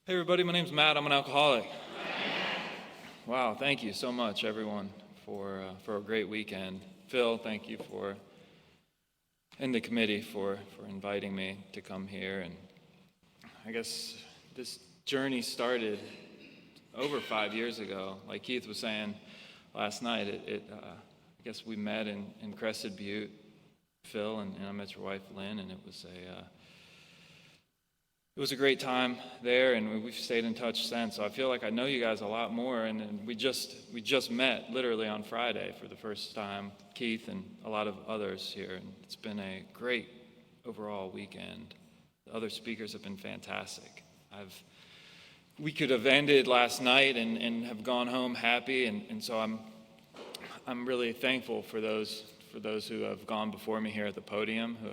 Hey everybody, my name's Matt. I'm an alcoholic. Wow, thank you so much everyone for a great weekend. Phil, thank you and the committee for inviting me to come here. And I guess this journey started over 5 years ago. Like Keith was saying last night, I guess we met in Crested Butte, Phil, and I met your wife Lynn, and it was a great time there, and we've stayed in touch since. So I feel like I know you guys a lot more, and we just met literally on Friday for the first time, Keith and a lot of others here, and it's been a great overall weekend. The other speakers have been fantastic. We could have ended last night and have gone home happy, and so I'm really thankful for those who have gone before me here at the podium, who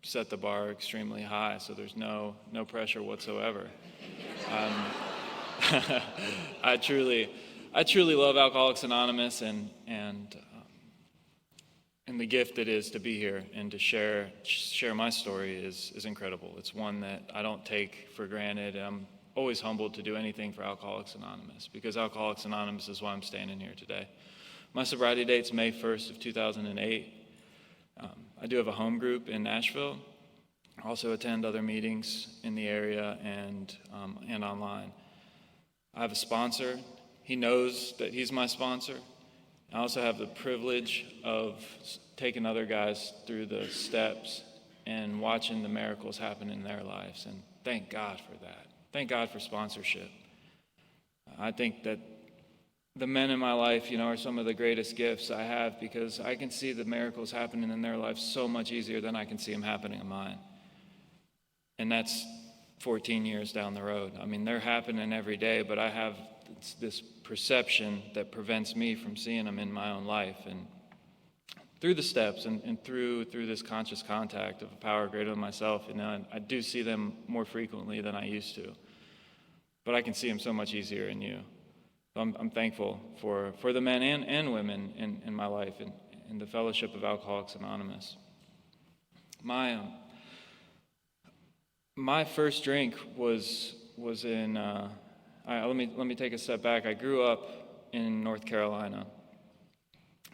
set the bar extremely high, so there's no pressure whatsoever. I truly love Alcoholics Anonymous and the gift it is to be here and to share my story is incredible. It's one that I don't take for granted. I'm always humbled to do anything for Alcoholics Anonymous, because Alcoholics Anonymous is why I'm standing here today. My sobriety date's May 1st of 2008. I do have a home group in Nashville. I also attend other meetings in the area and online. I have a sponsor. He knows that he's my sponsor. I also have the privilege of taking other guys through the steps and watching the miracles happen in their lives, and thank God for that. Thank God for sponsorship. I think that the men in my life, are some of the greatest gifts I have, because I can see the miracles happening in their lives so much easier than I can see them happening in mine. And that's 14 years down the road. I mean, they're happening every day, but I have this perception that prevents me from seeing them in my own life. And through the steps and through this conscious contact of a power greater than myself, I do see them more frequently than I used to. But I can see them so much easier in you. So I'm thankful for the men and women in my life and in the fellowship of Alcoholics Anonymous. My first drink was in. Let me take a step back. I grew up in North Carolina.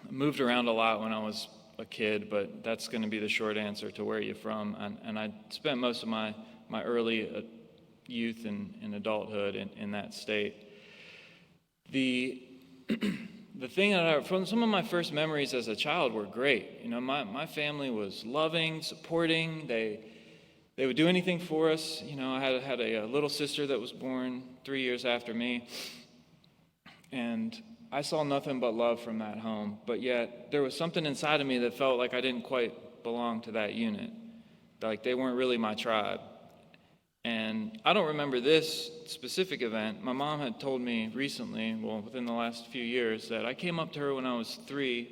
I moved around a lot when I was a kid, but that's going to be the short answer to where you're from. And I spent most of my early youth and adulthood in that state. The thing from some of my first memories as a child were great. My family was loving, supporting. They would do anything for us. I had a little sister that was born 3 years after me, and I saw nothing but love from that home. But yet there was something inside of me that felt like I didn't quite belong to that unit. Like they weren't really my tribe. And I don't remember this specific event. My mom had told me recently, within the last few years, that I came up to her when I was 3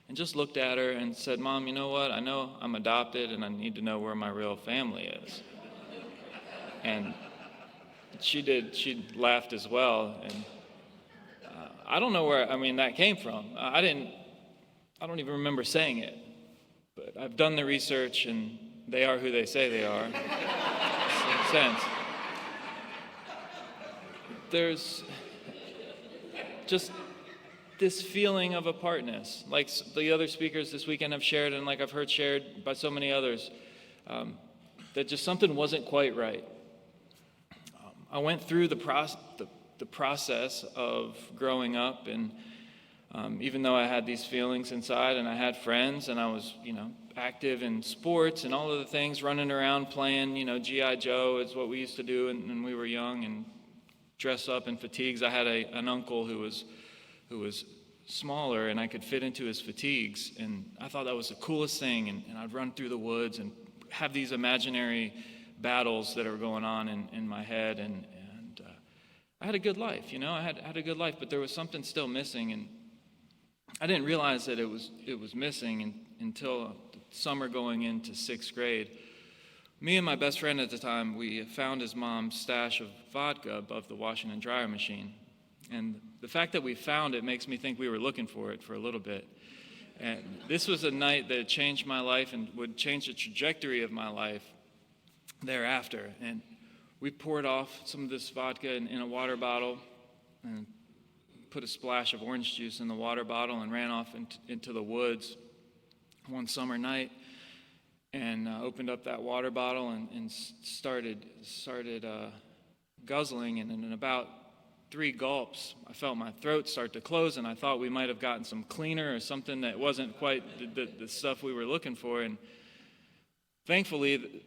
and just looked at her and said, "Mom, you know what? I know I'm adopted and I need to know where my real family is." And she laughed as well. And I don't know where, that came from. I don't even remember saying it. But I've done the research, and they are who they say they are. Sense. There's just this feeling of apartness, like the other speakers this weekend have shared, and like I've heard shared by so many others, that just something wasn't quite right. I went through the process of growing up, and even though I had these feelings inside, and I had friends, and I was, active in sports and all of the things, running around playing, G.I. Joe is what we used to do when we were young, and dress up in fatigues. I had an uncle who was smaller, and I could fit into his fatigues, and I thought that was the coolest thing, and I'd run through the woods and have these imaginary battles that are going on in my head, and I had a good life, I had a good life, but there was something still missing, and I didn't realize that it was missing until summer going into 6th grade. Me and my best friend at the time, we found his mom's stash of vodka above the washing and dryer machine. And the fact that we found it makes me think we were looking for it for a little bit. And this was a night that changed my life and would change the trajectory of my life thereafter. And we poured off some of this vodka in a water bottle and put a splash of orange juice in the water bottle and ran off into the woods one summer night, and opened up that water bottle and started guzzling. And in about 3 gulps, I felt my throat start to close, and I thought we might have gotten some cleaner or something that wasn't quite the stuff we were looking for. And thankfully,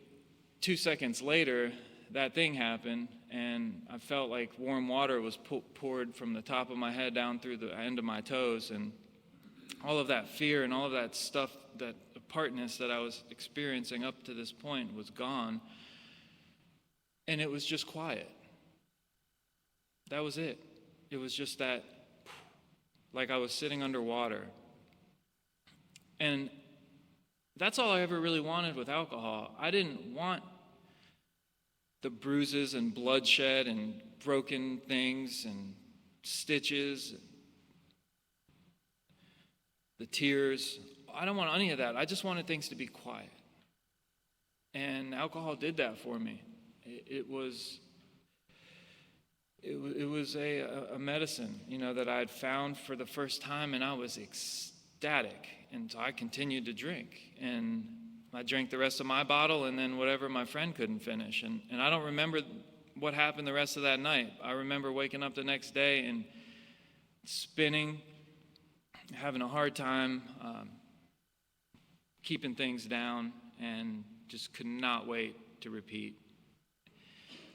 2 seconds later, that thing happened, and I felt like warm water was poured from the top of my head down through the end of my toes, and all of that fear and all of that stuff, that apartness that I was experiencing up to this point was gone, and it was just quiet. That was it. It was just that, like I was sitting underwater. And that's all I ever really wanted with alcohol. I didn't want the bruises and bloodshed and broken things and stitches, the tears. I don't want any of that. I just wanted things to be quiet. And alcohol did that for me. It was a medicine, that I had found for the first time, and I was ecstatic. And so I continued to drink. And I drank the rest of my bottle and then whatever my friend couldn't finish. And I don't remember what happened the rest of that night. I remember waking up the next day and spinning, having a hard time keeping things down, and just could not wait to repeat.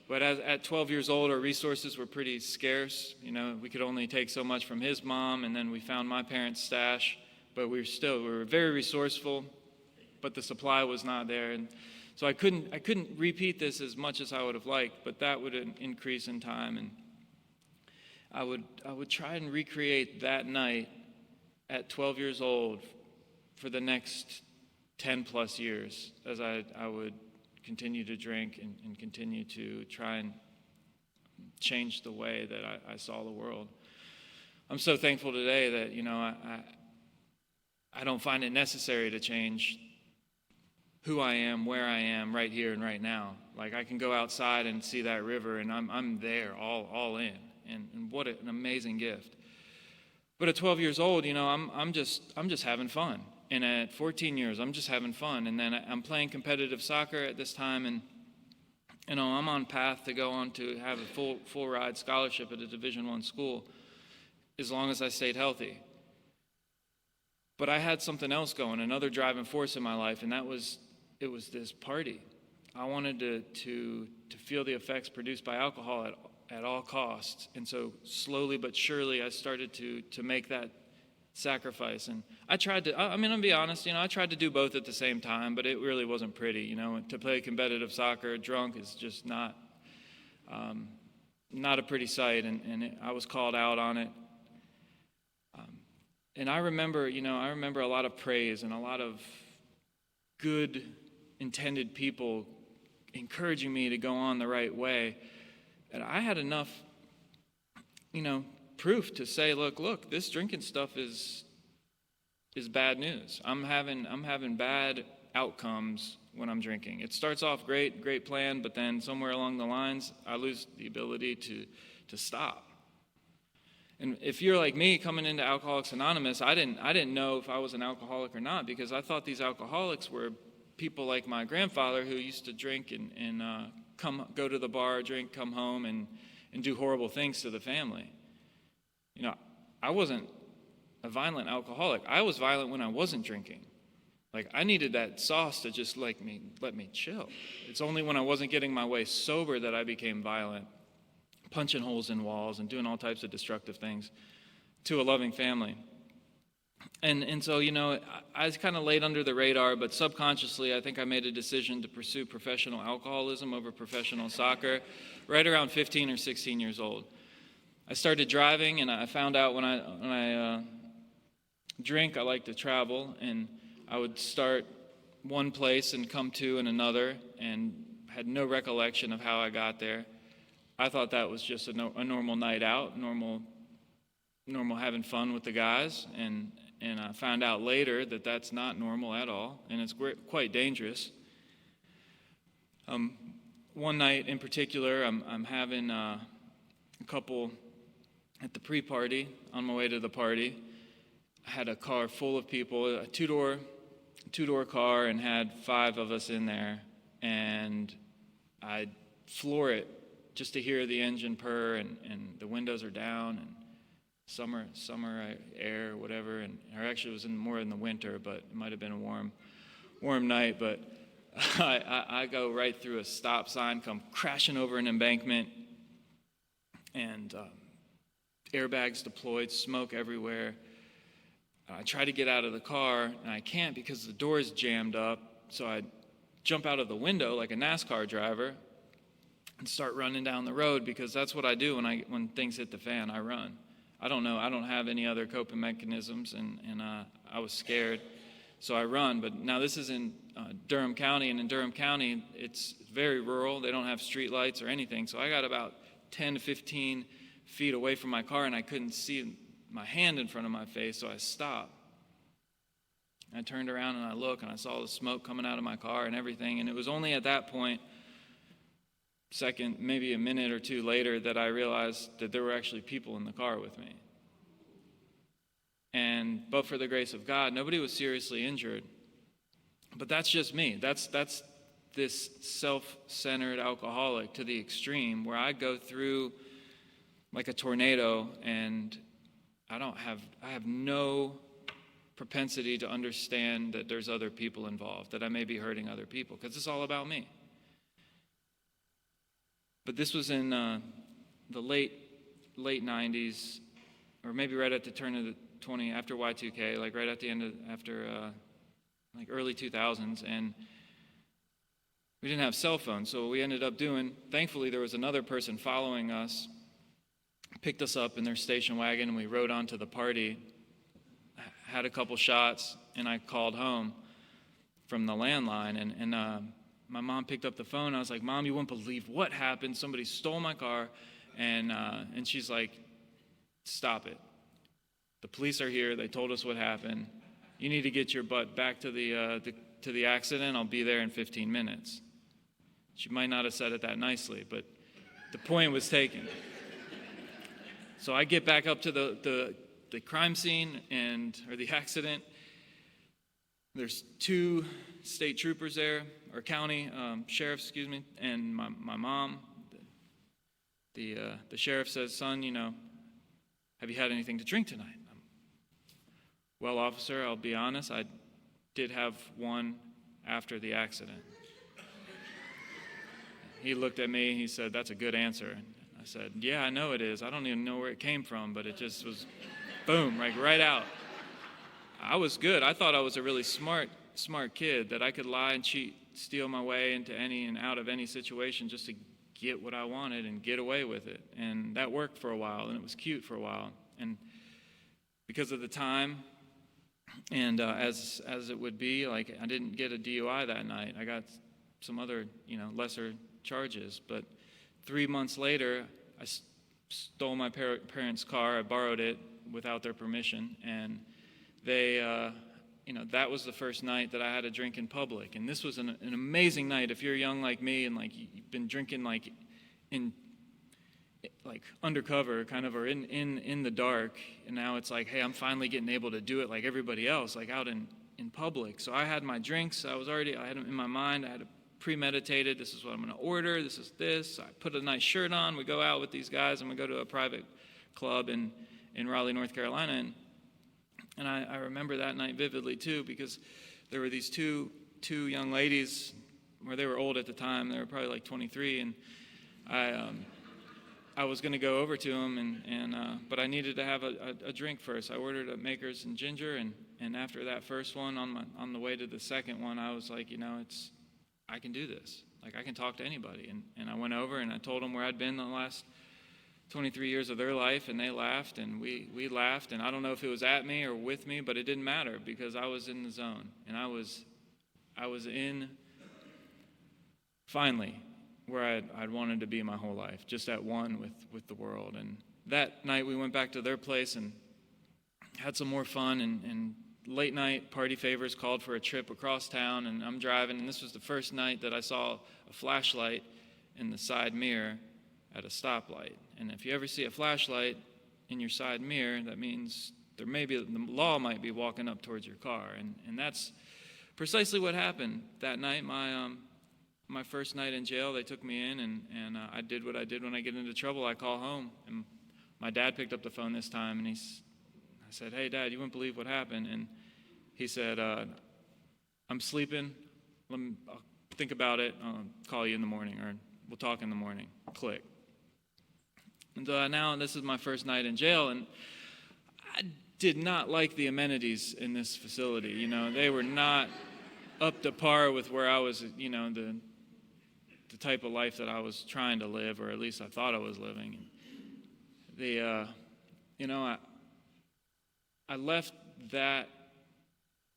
But at 12 years old, our resources were pretty scarce. We could only take so much from his mom, and then we found my parents' stash. But we were very resourceful, but the supply was not there. And so I couldn't repeat this as much as I would have liked, but that would increase in time. And I would try and recreate that night at 12 years old for the next 10 plus years, as I would continue to drink and continue to try and change the way that I saw the world. I'm so thankful today that, I don't find it necessary to change who I am, where I am, right here and right now. Like, I can go outside and see that river, and I'm there, all in. And what an amazing gift. But at 12 years old, I'm just having fun. And at 14 years, I'm just having fun. And then I'm playing competitive soccer at this time, and I'm on path to go on to have a full ride scholarship at a Division I school, as long as I stayed healthy. But I had something else going, another driving force in my life, and it was this party. I wanted to feel the effects produced by alcohol at all costs. And so slowly but surely, I started to make that sacrifice. And I tried to, I'll be honest, I tried to do both at the same time, but it really wasn't pretty. To play competitive soccer drunk is just not a pretty sight, and I was called out on it. And I remember a lot of praise and a lot of good intended people encouraging me to go on the right way. And I had enough, proof to say, look, this drinking stuff is bad news. I'm having bad outcomes when I'm drinking. It starts off great plan, but then somewhere along the lines, I lose the ability to stop. And if you're like me, coming into Alcoholics Anonymous, I didn't know if I was an alcoholic or not, because I thought these alcoholics were people like my grandfather, who used to drink and go to the bar, drink, come home, and do horrible things to the family. I wasn't a violent alcoholic. I was violent when I wasn't drinking. Like, I needed that sauce to just let me chill. It's only when I wasn't getting my way sober that I became violent, punching holes in walls and doing all types of destructive things to a loving family. And so, I was kind of laid under the radar, but subconsciously, I think I made a decision to pursue professional alcoholism over professional soccer right around 15 or 16 years old. I started driving, and I found out when I drink, I like to travel, and I would start one place and come to in another, and had no recollection of how I got there. I thought that was just a normal night out, normal having fun with the guys, and I found out later that that's not normal at all, and it's quite dangerous. one night in particular, I'm having a couple at the pre-party on my way to the party. I had a car full of people, a two-door car, and had 5 of us in there. And I floor it just to hear the engine purr, and the windows are down, and summer air, whatever. And or actually, it was more in the winter, but it might have been a warm night. But I go right through a stop sign, come crashing over an embankment, and airbags deployed, smoke everywhere. I try to get out of the car, and I can't because the door is jammed up. So I jump out of the window like a NASCAR driver and start running down the road, because that's what I do when things hit the fan. I run. I don't have any other coping mechanisms, and I was scared, so I run. But now this is in Durham County, and in Durham County, it's very rural. They don't have street lights or anything, so I got about 10 to 15 feet away from my car, and I couldn't see my hand in front of my face, so I stopped. I turned around and I looked, and I saw the smoke coming out of my car and everything, and it was only at that point, maybe a minute or two later, that I realized that there were actually people in the car with me. And but for the grace of God, nobody was seriously injured. But that's just me. That's this self-centered alcoholic to the extreme, where I go through like a tornado, and I have no propensity to understand that there's other people involved, that I may be hurting other people, because it's all about me. But this was in the late 90s, or maybe right at the turn of the after Y2K, like right at the end of like early 2000s, and we didn't have cell phones, so what we ended up doing, thankfully there was another person following us, picked us up in their station wagon, and we rode on to the party, had a couple shots, and I called home from the landline, and my mom picked up the phone. I was like, "Mom, you won't believe what happened. Somebody stole my car," and she's like, "Stop it. The police are here. They told us what happened. You need to get your butt back to the accident. I'll be there in 15 minutes." She might not have said it that nicely, but the point was taken. So I get back up to the crime scene or the accident. There's 2 state troopers there, or county sheriffs, and my mom. The sheriff says, "Son, have you had anything to drink tonight?" "Well, officer, I'll be honest, I did have one after the accident." He looked at me, he said, "That's a good answer." I said, "Yeah, I know it is. I don't even know where it came from, but it just was, boom, right out." I was good. I thought I was a really smart kid, that I could lie and cheat, steal my way into any and out of any situation just to get what I wanted and get away with it. And that worked for a while, and it was cute for a while. And because of the time, and as it would be, like, I didn't get a DUI that night. I got some other, lesser charges. But 3 months later, I stole my parents' car. I borrowed it without their permission, and they, that was the first night that I had a drink in public. And this was an amazing night. If you're young like me, and like you've been drinking like undercover, kind of, or in the dark, and now it's like, hey, I'm finally getting able to do it like everybody else, like out in public. So I had my drinks. I had them in my mind. I had it premeditated. This is what I'm going to order. This is this. I put a nice shirt on. We go out with these guys, and we go to a private club in Raleigh, North Carolina, and I remember that night vividly too, because there were these two young ladies, where they were old at the time. They were probably like 23, and I was going to go over to them, but I needed to have a drink first. I ordered a Makers and Ginger, and after that first one, on the way to the second one, I was like, I can do this. Like, I can talk to anybody. And I went over and I told them where I'd been the last 23 years of their life, and they laughed, and we laughed. And I don't know if it was at me or with me, but it didn't matter, because I was in the zone, and I was in, finally, where I'd wanted to be my whole life, just at one with the world. And that night we went back to their place and had some more fun, and late night party favors called for a trip across town, and I'm driving, and this was the first night that I saw a flashlight in the side mirror at a stoplight. And if you ever see a flashlight in your side mirror, that means the law might be walking up towards your car. And that's precisely what happened that night. My first night in jail, they took me in, and I did what I did when I get into trouble. I call home, and my dad picked up the phone this time, and I said, "Hey, Dad, you wouldn't believe what happened." And he said, "I'm sleeping. I'll think about it. I'll call you in the morning, or we'll talk in the morning." Click. And now this is my first night in jail, and I did not like the amenities in this facility. They were not up to par with where I was, the type of life that I was trying to live, or at least I thought I was living. I left that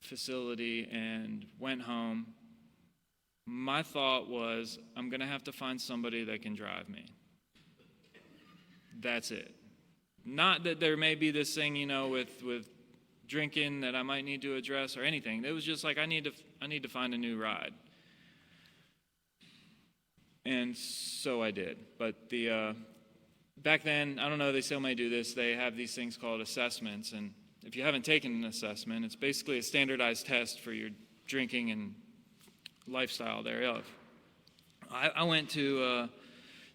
facility and went home. My thought was, I'm going to have to find somebody that can drive me. That's it. Not that there may be this thing, with drinking that I might need to address or anything. It was just like, I need to find a new ride. And so I did. But back then, I don't know, they still may do this, they have these things called assessments. And if you haven't taken an assessment, it's basically a standardized test for your drinking and lifestyle thereof. I went to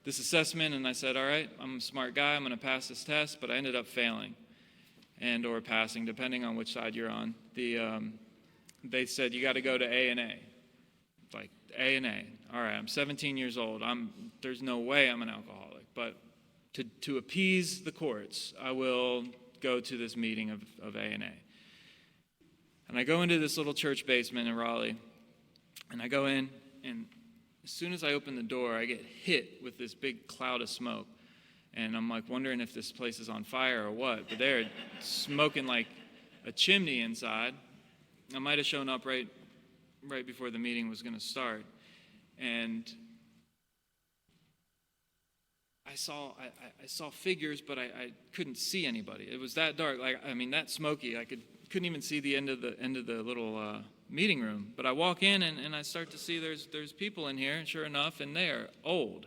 this assessment, and I said, all right, I'm a smart guy, I'm going to pass this test, but I ended up failing or passing, depending on which side you're on. They said, you got to go to A&A. Like, A&A. All right, I'm 17 years old. There's no way I'm an alcoholic. But to appease the courts, I will go to this meeting of A&A. And I go into this little church basement in Raleigh, and I go in, and as soon as I open the door, I get hit with this big cloud of smoke. And I'm like wondering if this place is on fire or what. But they're smoking like a chimney inside. I might have shown up right before the meeting was going to start. And I saw figures, but I couldn't see anybody. It was that dark, that smoky. I couldn't even see the end of the little meeting room. But I walk in and I start to see there's people in here, and sure enough, and they are old.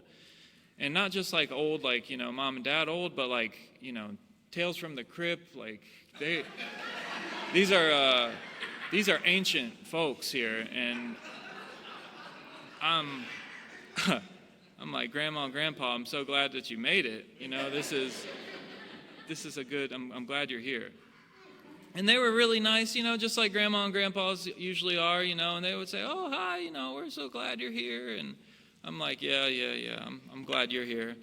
And not just like old, like, mom and dad old, but like, Tales from the Crypt, like these are ancient folks here, and I'm like, Grandma and Grandpa, I'm so glad that you made it. This is a good, I'm glad you're here. And they were really nice, just like Grandma and Grandpas usually are, and they would say, oh, hi, we're so glad you're here. And I'm like, yeah, I'm glad you're here.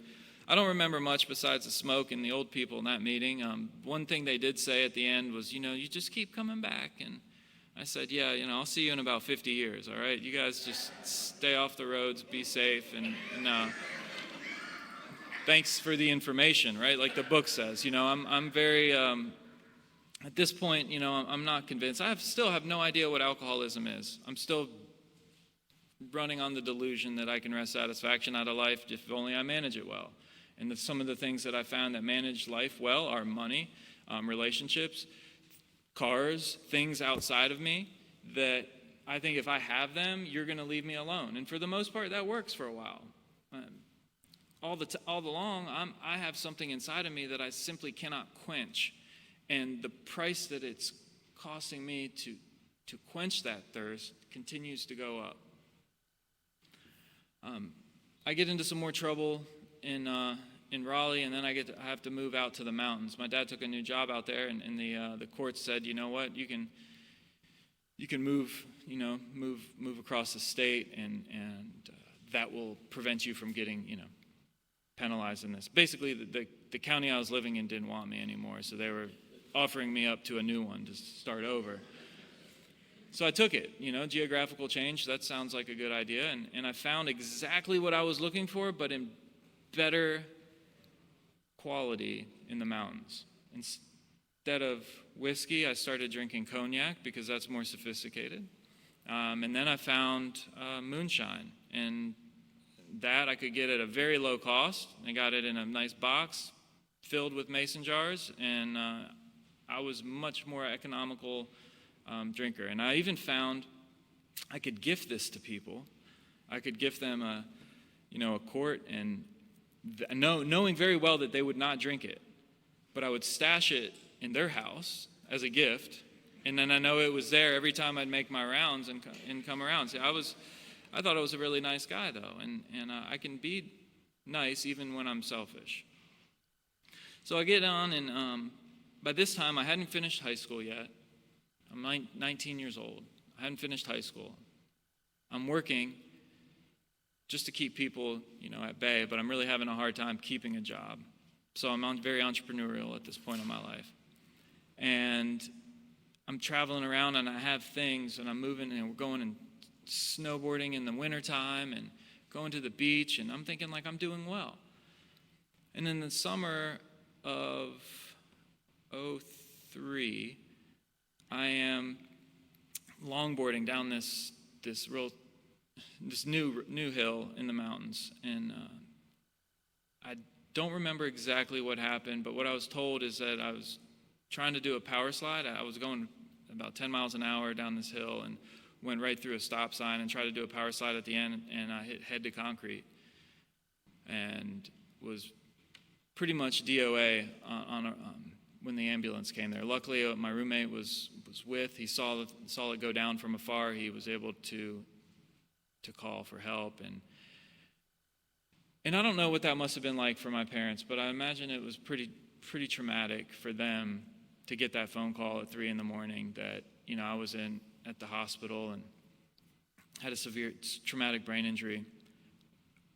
I don't remember much besides the smoke and the old people in that meeting. One thing they did say at the end was, you just keep coming back. And I said, yeah, I'll see you in about 50 years, all right? You guys just stay off the roads, be safe, and thanks for the information, right? Like the book says, I'm very, at this point, I'm not convinced. I still have no idea what alcoholism is. I'm still running on the delusion that I can wrest satisfaction out of life if only I manage it well. And some of the things that I found that manage life well are money, relationships, cars, things outside of me that I think if I have them, you're going to leave me alone. And for the most part, that works for a while. All along, I have something inside of me that I simply cannot quench. And the price that it's costing me to quench that thirst continues to go up. I get into some more trouble in Raleigh, and then I have to move out to the mountains. My dad took a new job out there, and the courts said, you know what, you can move across the state, and that will prevent you from getting penalized in this. Basically, the county I was living in didn't want me anymore, so they were offering me up to a new one to start over. So I took it, geographical change, that sounds like a good idea. And I found exactly what I was looking for, but in better quality in the mountains. Instead of whiskey, I started drinking cognac because that's more sophisticated. And then I found moonshine. And that I could get at a very low cost. I got it in a nice box filled with mason jars. And I was much more economical drinker. And I even found I could gift this to people. I could gift them a quart, and knowing very well that they would not drink it. But I would stash it in their house as a gift, and then I know it was there every time I'd make my rounds and come around. See, I thought I was a really nice guy, though, and I can be nice even when I'm selfish. So I get on, and by this time I hadn't finished high school yet. I'm 19 years old. I hadn't finished high school. I'm working just to keep people, at bay, but I'm really having a hard time keeping a job. So I'm very entrepreneurial at this point in my life. And I'm traveling around, and I have things, and I'm moving, and we're going and snowboarding in the wintertime and going to the beach, and I'm thinking like I'm doing well. And in the summer of 2003, I am longboarding down this new hill in the mountains, and I don't remember exactly what happened, but what I was told is that I was trying to do a power slide. I was going about 10 miles an hour down this hill and went right through a stop sign and tried to do a power slide at the end, and I hit head to concrete and was pretty much DOA when the ambulance came there. Luckily, my roommate was with. He saw it go down from afar. He was able to call for help, and I don't know what that must have been like for my parents, but I imagine it was pretty traumatic for them to get that phone call at 3 a.m. that I was at the hospital and had a severe traumatic brain injury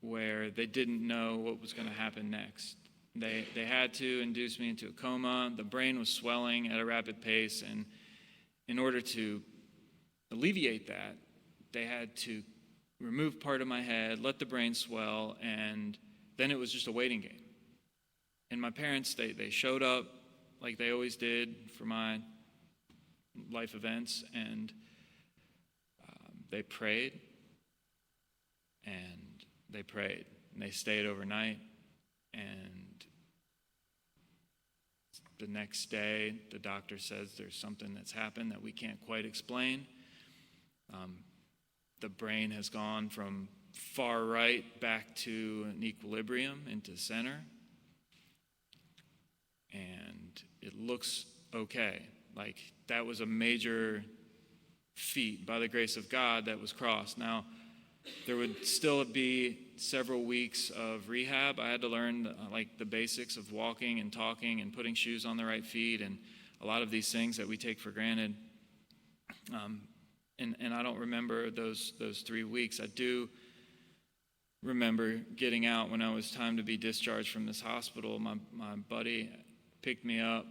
where they didn't know what was going to happen next. They had to induce me into a coma. The brain was swelling at a rapid pace, and in order to alleviate that, they had to remove part of my head, let the brain swell, and then it was just a waiting game. And my parents, they showed up like they always did for my life events, and they prayed, and they prayed, and they stayed overnight, and the next day, the doctor says there's something that's happened that we can't quite explain. The brain has gone from far right back to an equilibrium into center, and it looks okay. Like that was a major feat by the grace of God that was crossed. Now, there would still be several weeks of rehab. I had to learn the basics of walking and talking and putting shoes on the right feet and a lot of these things that we take for granted. And I don't remember those 3 weeks. I do remember getting out when it was time to be discharged from this hospital. My buddy picked me up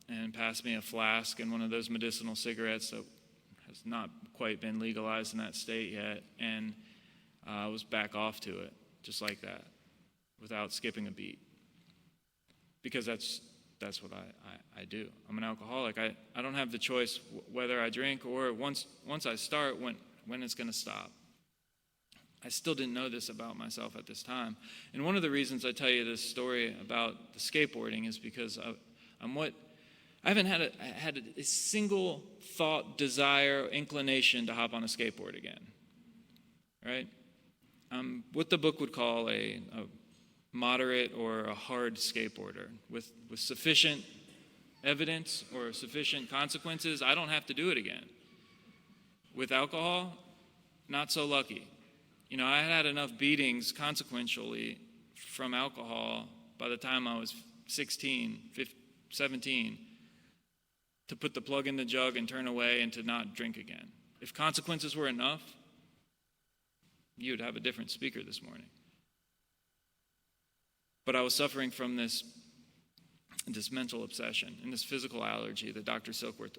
and passed me a flask and one of those medicinal cigarettes that has not quite been legalized in that state yet, and I was back off to it, just like that, without skipping a beat. Because that's what I do. I'm an alcoholic. I don't have the choice whether I drink or once I start, when it's going to stop. I still didn't know this about myself at this time. And one of the reasons I tell you this story about the skateboarding is because I haven't had a single thought, desire, inclination to hop on a skateboard again. Right? I'm what the book would call a moderate or a hard skateboarder with sufficient evidence or sufficient consequences. I don't have to do it again. With alcohol, not so lucky. I had enough beatings consequentially from alcohol by the time I was 16, 15, 17 to put the plug in the jug and turn away and to not drink again. If consequences were enough, you would have a different speaker this morning. But I was suffering from this mental obsession and this physical allergy that Dr. Silkworth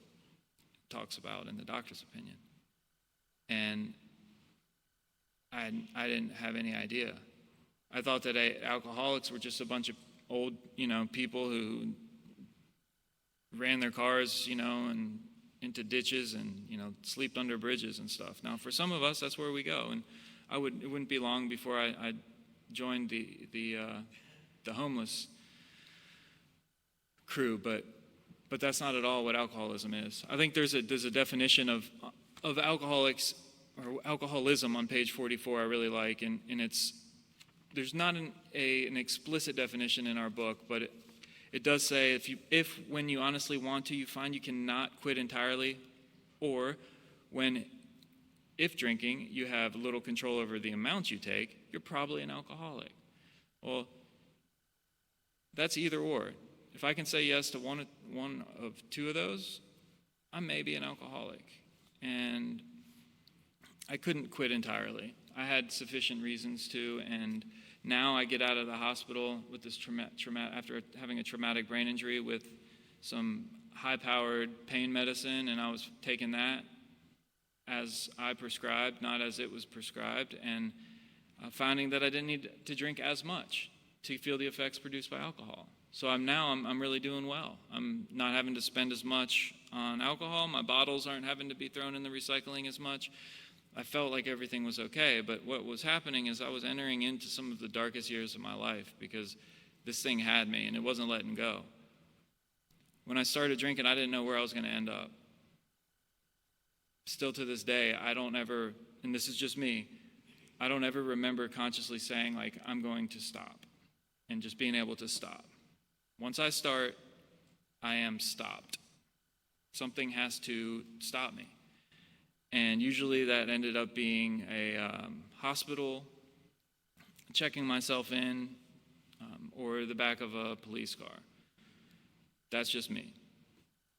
talks about in the doctor's opinion. And I didn't have any idea. I thought that alcoholics were just a bunch of old, people who ran their cars, and into ditches and, slept under bridges and stuff. Now, for some of us, that's where we go. And it wouldn't be long before I joined the homeless crew, but that's not at all what alcoholism is. I think there's a definition of alcoholics or alcoholism on page 44 I really like, and it's there's not an explicit definition in our book, but it does say if when you honestly want to, you find you cannot quit entirely, or if drinking, you have little control over the amount you take, you're probably an alcoholic. Well, that's either or. If I can say yes to one of two of those, I may be an alcoholic. And I couldn't quit entirely. I had sufficient reasons to, and now I get out of the hospital with this after having a traumatic brain injury with some high-powered pain medicine, and I was taking that as I prescribed, not as it was prescribed, and finding that I didn't need to drink as much to feel the effects produced by alcohol. So I'm really doing well. I'm not having to spend as much on alcohol. My bottles aren't having to be thrown in the recycling as much. I felt like everything was okay, but what was happening is I was entering into some of the darkest years of my life because this thing had me and it wasn't letting go. When I started drinking, I didn't know where I was going to end up. Still to this day, I don't ever, and this is just me, I don't ever remember consciously saying, like, I'm going to stop, and just being able to stop. Once I start, I am stopped. Something has to stop me. And usually that ended up being a hospital, checking myself in, or the back of a police car. That's just me.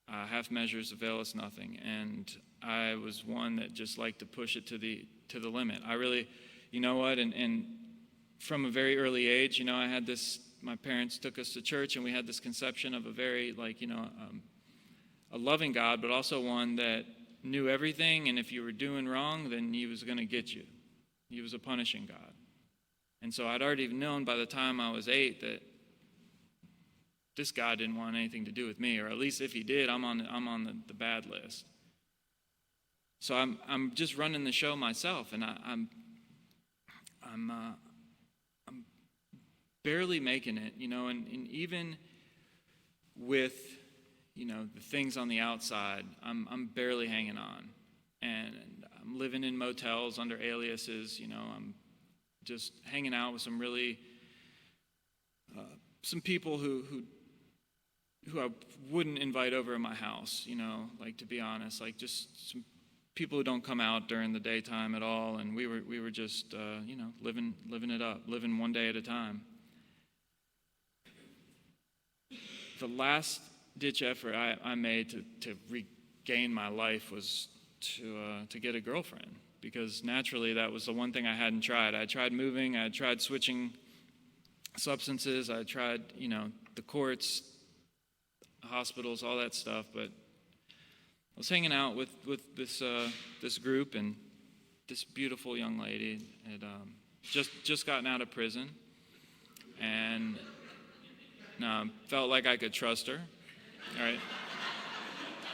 Half measures avail us nothing. And I was one that just liked to push it to the limit. I really, you know what, and from a very early age, you know, I had this, my parents took us to church and we had this conception of a very, like, you know, a loving God, but also one that knew everything, and if you were doing wrong, then he was going to get you. He was a punishing God. And so I'd already known by the time I was 8 that this God didn't want anything to do with me, or at least if he did, I'm on the bad list. So I'm just running the show myself, and I'm barely making it, you know, and even with, you know, the things on the outside, I'm barely hanging on, and I'm living in motels under aliases. You know, I'm just hanging out with some really some people who I wouldn't invite over at my house. You know, like, to be honest, like, just some people who don't come out during the daytime at all, and we were just you know, living it up, living one day at a time. The last ditch effort I made to regain my life was to get a girlfriend, because naturally that was the one thing I hadn't tried. I tried moving, I tried switching substances, I tried, you know, the courts, hospitals, all that stuff, but I was hanging out with this group, and this beautiful young lady had just gotten out of prison, and felt like I could trust her. All right,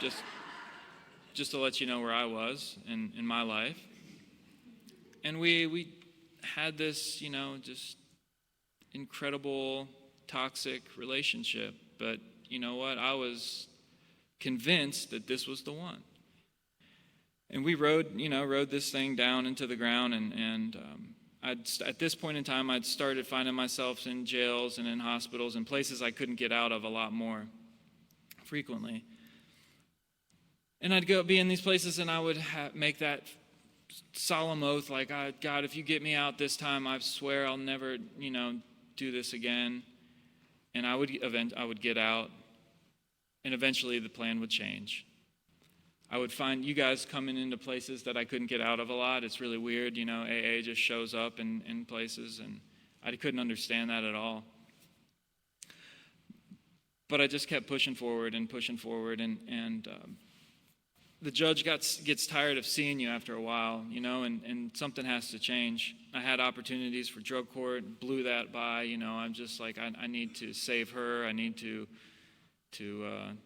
just to let you know where I was in my life. And we had this, you know, just incredible toxic relationship. But you know what? I was convinced that this was the one. And we rode this thing down into the ground, and at this point in time, I'd started finding myself in jails and in hospitals and places I couldn't get out of a lot more frequently. And I'd be in these places, and I would make that solemn oath, like, God, if you get me out this time, I swear I'll never, you know, do this again. And I would get out, and eventually the plan would change. I would find you guys coming into places that I couldn't get out of a lot. It's really weird, you know, AA just shows up in places, and I couldn't understand that at all. But I just kept pushing forward, and the judge gets tired of seeing you after a while, you know, and something has to change. I had opportunities for drug court, blew that by, you know. I'm just like, I need to save her. I need to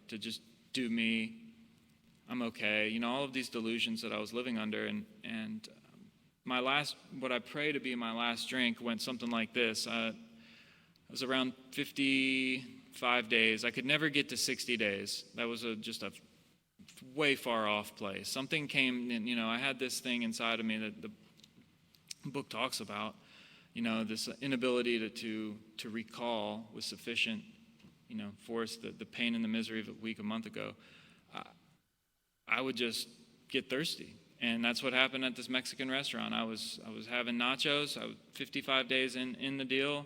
just do me. I'm okay. You know, all of these delusions that I was living under, and what I pray to be my last drink went something like this. It was around 55 days. I could never get to 60 days. That was just a way far off place. Something came, and, you know, I had this thing inside of me that the book talks about. this inability to recall with sufficient, force the pain and the misery of a week, a month ago, I would just get thirsty. And that's what happened at this Mexican restaurant. I was having nachos. I was 55 days in the deal,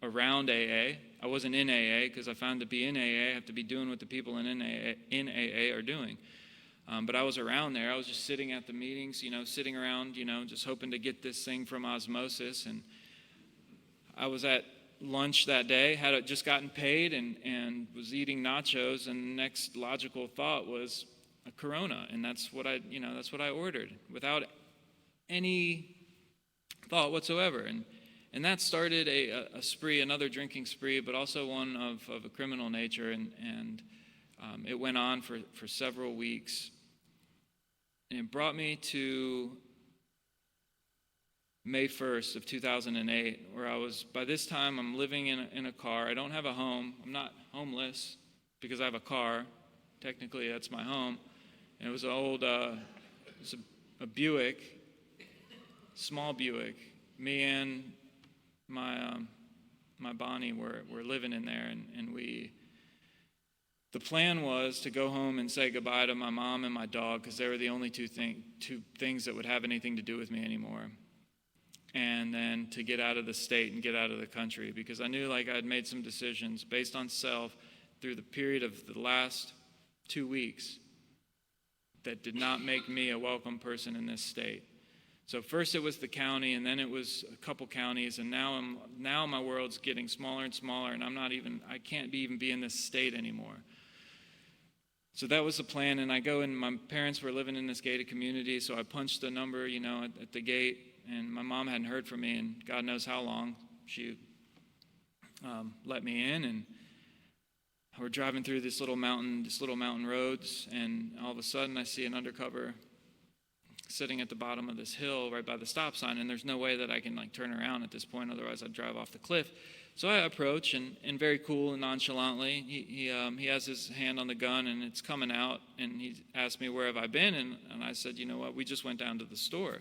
around AA. I wasn't in AA because I found to be in AA, I have to be doing what the people in AA are doing. But I was around there. I was just sitting at the meetings, sitting around, just hoping to get this thing from osmosis. And I was at lunch that day, had just gotten paid, and was eating nachos. And the next logical thought was a Corona, and that's what I ordered without any thought whatsoever. And that started a spree, another drinking spree, but also one of a criminal nature. And it went on for several weeks. And it brought me to May 1st of 2008, where by this time, I'm living in a car. I don't have a home. I'm not homeless because I have a car. Technically, that's my home. And it was an old, a Buick, small Buick. Me and my Bonnie were living in there, and the plan was to go home and say goodbye to my mom and my dog, because they were the only two things that would have anything to do with me anymore. And then to get out of the state and get out of the country, because I knew I had made some decisions based on self through the period of the last 2 weeks that did not make me a welcome person in this state. So first it was the county, and then it was a couple counties, and now my world's getting smaller and smaller, and I can't even be in this state anymore. So that was the plan, and I go, and my parents were living in this gated community, so I punched the number, at the gate, and my mom hadn't heard from me, and God knows how long. She let me in, and we're driving through this little mountain roads, and all of a sudden I see an undercover sitting at the bottom of this hill right by the stop sign, and there's no way that I can turn around at this point, otherwise I'd drive off the cliff. So I approach, and very cool and nonchalantly, he has his hand on the gun, and it's coming out, and he asked me, where have I been? And I said, you know what, we just went down to the store.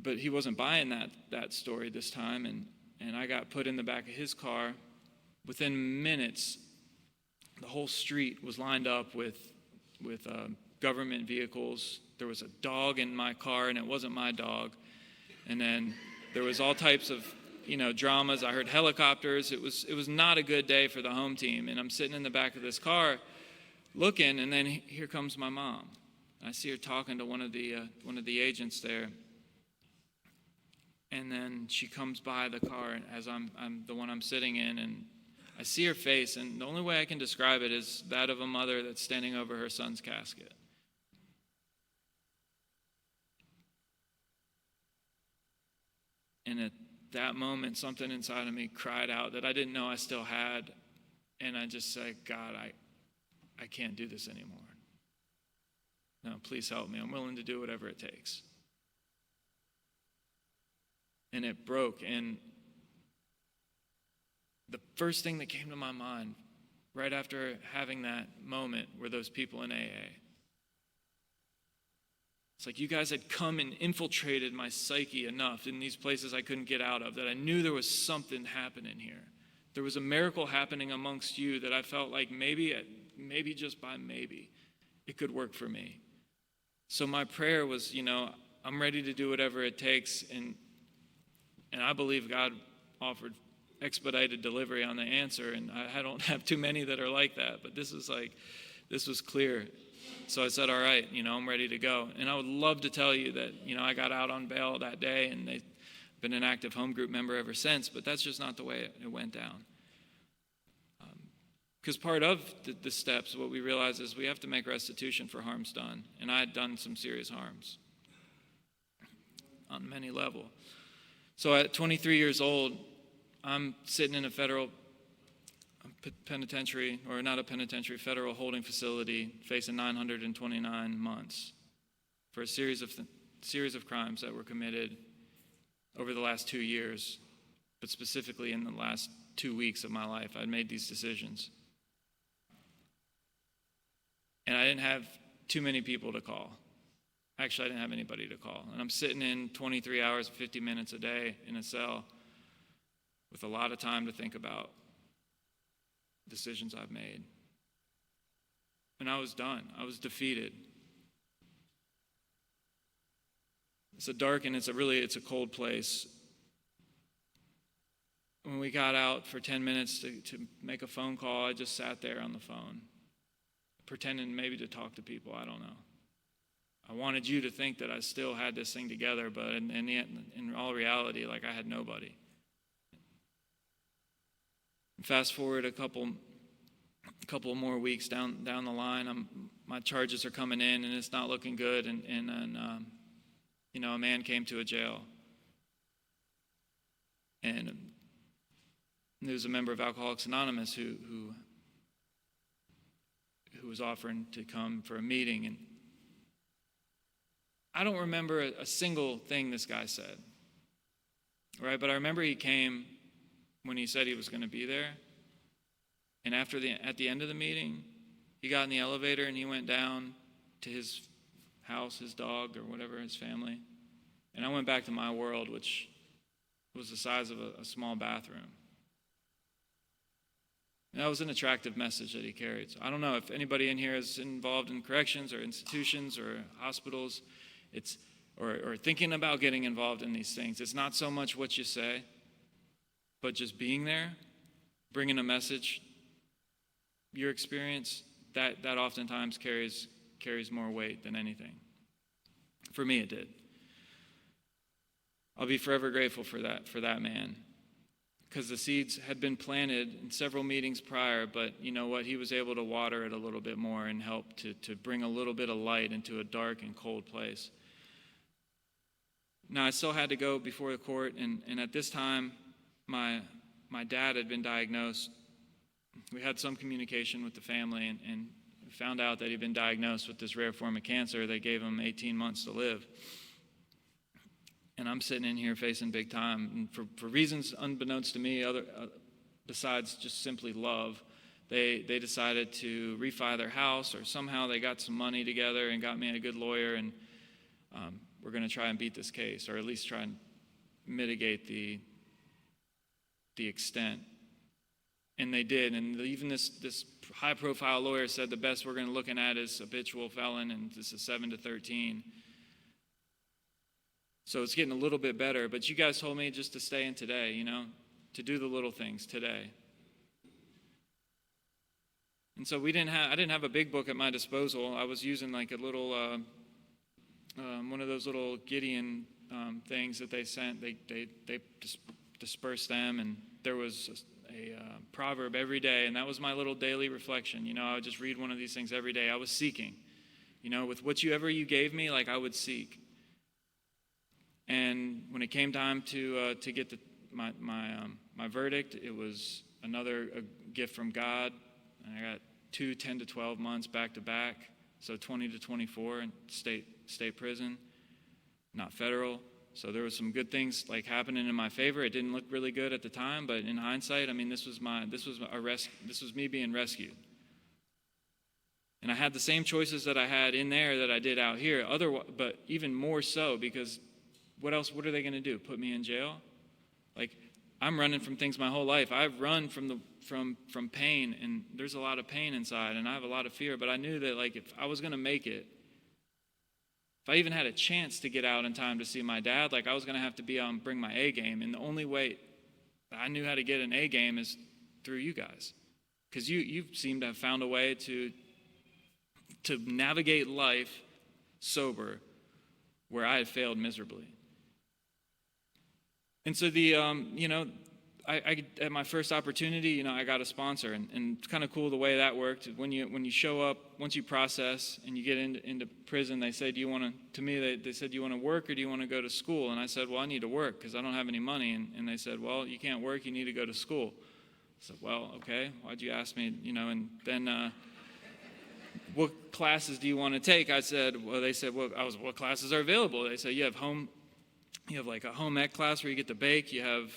But he wasn't buying that story this time, and I got put in the back of his car. Within minutes, the whole street was lined up with government vehicles. There was a dog in my car, and it wasn't my dog. And then there was all types of dramas. I heard helicopters. It was not a good day for the home team. And I'm sitting in the back of this car looking, and then here comes my mom. I see her talking to one of the agents there. And then she comes by the car as I'm the one I'm sitting in, and I see her face, and the only way I can describe it is that of a mother that's standing over her son's casket. And at that moment, something inside of me cried out that I didn't know I still had, and I just said, God, I can't do this anymore. No, please help me. I'm willing to do whatever it takes. And it broke, and the first thing that came to my mind right after having that moment were those people in AA. It's you guys had come and infiltrated my psyche enough in these places I couldn't get out of that I knew there was something happening here. There was a miracle happening amongst you that I felt like maybe just by maybe, it could work for me. So my prayer was, I'm ready to do whatever it takes, and I believe God offered expedited delivery on the answer, and I don't have too many that are like that, but this was clear. So I said, all right, I'm ready to go. And I would love to tell you that, I got out on bail that day, and they've been an active home group member ever since, but that's just not the way it went down. Because part of the steps, what we realize is we have to make restitution for harms done, and I had done some serious harms on many levels. So at 23 years old, I'm sitting in a federal penitentiary, or not a penitentiary, federal holding facility, facing 929 months for a series of crimes that were committed over the last 2 years, but specifically in the last 2 weeks of my life, I'd made these decisions. And I didn't have too many people to call. Actually, I didn't have anybody to call. And I'm sitting in 23 hours, 50 minutes a day in a cell with a lot of time to think about decisions I've made. And I was done. I was defeated. It's a dark and it's a cold place. When we got out for 10 minutes to make a phone call, I just sat there on the phone, pretending maybe to talk to people. I don't know. I wanted you to think that I still had this thing together, but in all reality, like I had nobody. Fast forward a couple more weeks down the line, my charges are coming in, and it's not looking good. And a man came to a jail, and there was a member of Alcoholics Anonymous who was offering to come for a meeting, and I don't remember a single thing this guy said, right? But I remember he came when he said he was going to be there. And at the end of the meeting, he got in the elevator and he went down to his house, his dog, or whatever, his family. And I went back to my world, which was the size of a small bathroom. And that was an attractive message that he carried. So I don't know if anybody in here is involved in corrections or institutions or hospitals. Or thinking about getting involved in these things. It's not so much what you say, but just being there, bringing a message, your experience, that oftentimes carries more weight than anything. For me, it did. I'll be forever grateful for that man, because the seeds had been planted in several meetings prior, but you know what? He was able to water it a little bit more and help to bring a little bit of light into a dark and cold place. Now, I still had to go before the court, and at this time, my dad had been diagnosed. We had some communication with the family, and we found out that he'd been diagnosed with this rare form of cancer. They gave him 18 months to live. And I'm sitting in here facing big time. And for reasons unbeknownst to me, besides just simply love, they decided to refi their house, or somehow they got some money together and got me a good lawyer, and we're going to try and beat this case, or at least try and mitigate the extent. And they did. And even this high-profile lawyer said the best we're going to looking at is habitual felon, and this is 7 to 13. So it's getting a little bit better. But you guys told me just to stay in today, to do the little things today. And so I didn't have a big book at my disposal. I was using like a little, one of those little Gideon things that they sent. They dispersed them, and there was a proverb every day, and that was my little daily reflection. I would just read one of these things every day. I was seeking, with whatever you gave me, like I would seek. And when it came time to get my verdict, it was another gift from God. And I got 2 10 to 12 months back to back, so 20 to 24 in state prison, not federal. So there was some good things like happening in my favor. It didn't look really good at the time, but in hindsight, this was me being rescued. And I had the same choices that I had in there that I did out here. But even more so, because what are they going to do? Put me in jail? Like, I'm running from things my whole life. I've run from pain, and there's a lot of pain inside, and I have a lot of fear. But I knew that like if I was going to make it, if I even had a chance to get out in time to see my dad, like I was going to have to bring my A game. And the only way I knew how to get an A game is through you guys, because you seem to have found a way to navigate life sober where I had failed miserably. And so I at my first opportunity, I got a sponsor, and it's kind of cool the way that worked. When you show up, once you process and you get into prison, they say, they said, do you want to work or do you want to go to school? And I said, well, I need to work because I don't have any money. And they said, well, you can't work, you need to go to school. I said, well, okay, why'd you ask me? And then what classes do you want to take? They said, what classes are available? They said, you have like a home ec class where you get to bake, you have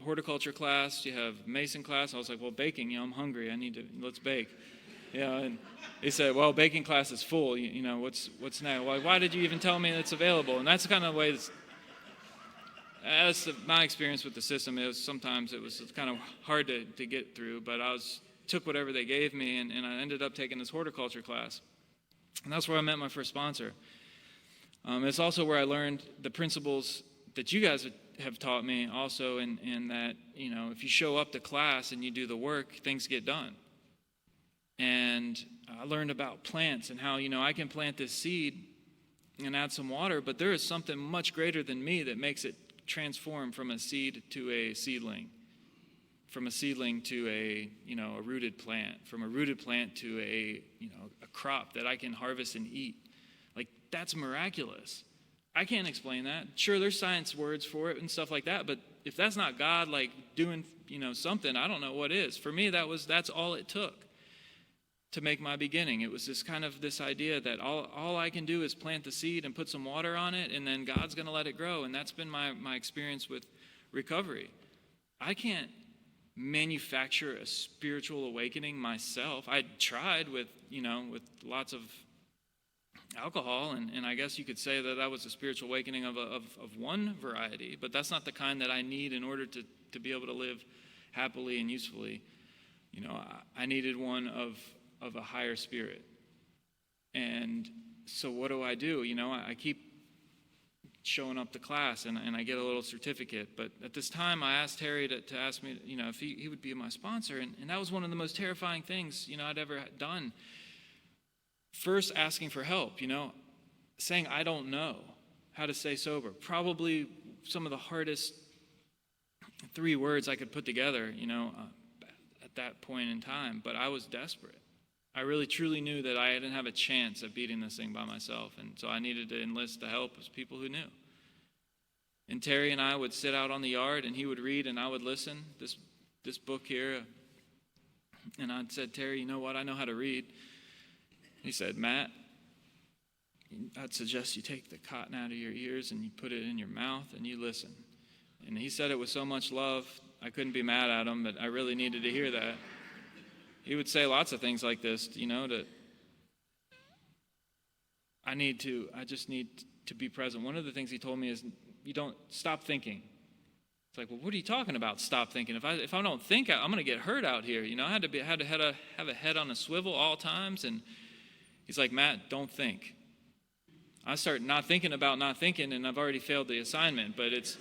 horticulture class, you have mason class. I was like, well, baking, I'm hungry, let's bake. And he said, well, baking class is full. What's next? Well, why did you even tell me it's available? And that's the kind of way that's my experience with the system. Sometimes it was kind of hard to get through, but I took whatever they gave me, and I ended up taking this horticulture class. And that's where I met my first sponsor. It's also where I learned the principles that you guys have taught me also, in that, if you show up to class and you do the work, things get done. And I learned about plants and how, I can plant this seed and add some water, but there is something much greater than me that makes it transform from a seed to a seedling, from a seedling to a rooted plant, from a rooted plant to a crop that I can harvest and eat. Like, that's miraculous. I can't explain that. Sure, there's science words for it and stuff like that, but if that's not God, like, doing, something, I don't know what is. For me, that's all it took to make my beginning. It was this idea that all I can do is plant the seed and put some water on it, and then God's going to let it grow. And that's been my experience with recovery. I can't manufacture a spiritual awakening myself. I tried with lots of alcohol, and I guess you could say that was a spiritual awakening of one variety, but that's not the kind that I need in order to be able to live happily and usefully. I needed one of a higher spirit. And so what do? I keep showing up to class, and I get a little certificate. But at this time, I asked Terry to ask me, if he would be my sponsor. And that was one of the most terrifying things, I'd ever done. First, asking for help, saying I don't know how to stay sober. Probably some of the hardest 3 words I could put together, at that point in time. But I was desperate. I really truly knew that I didn't have a chance of beating this thing by myself, and so I needed to enlist the help of people who knew. And Terry and I would sit out on the yard, and he would read, and I would listen. This book here, and I'd said, Terry, you know what? I know how to read. He said, Matt, I'd suggest you take the cotton out of your ears and you put it in your mouth and you listen. And he said it with so much love, I couldn't be mad at him, but I really needed to hear that. He would say lots of things like this, I just need to be present. One of the things he told me is, you don't stop thinking. It's like, well, what are you talking about, stop thinking? If I don't think, I'm going to get hurt out here. I had to have a head on a swivel all times. And he's like, Matt, don't think. I start not thinking about not thinking, and I've already failed the assignment. But it's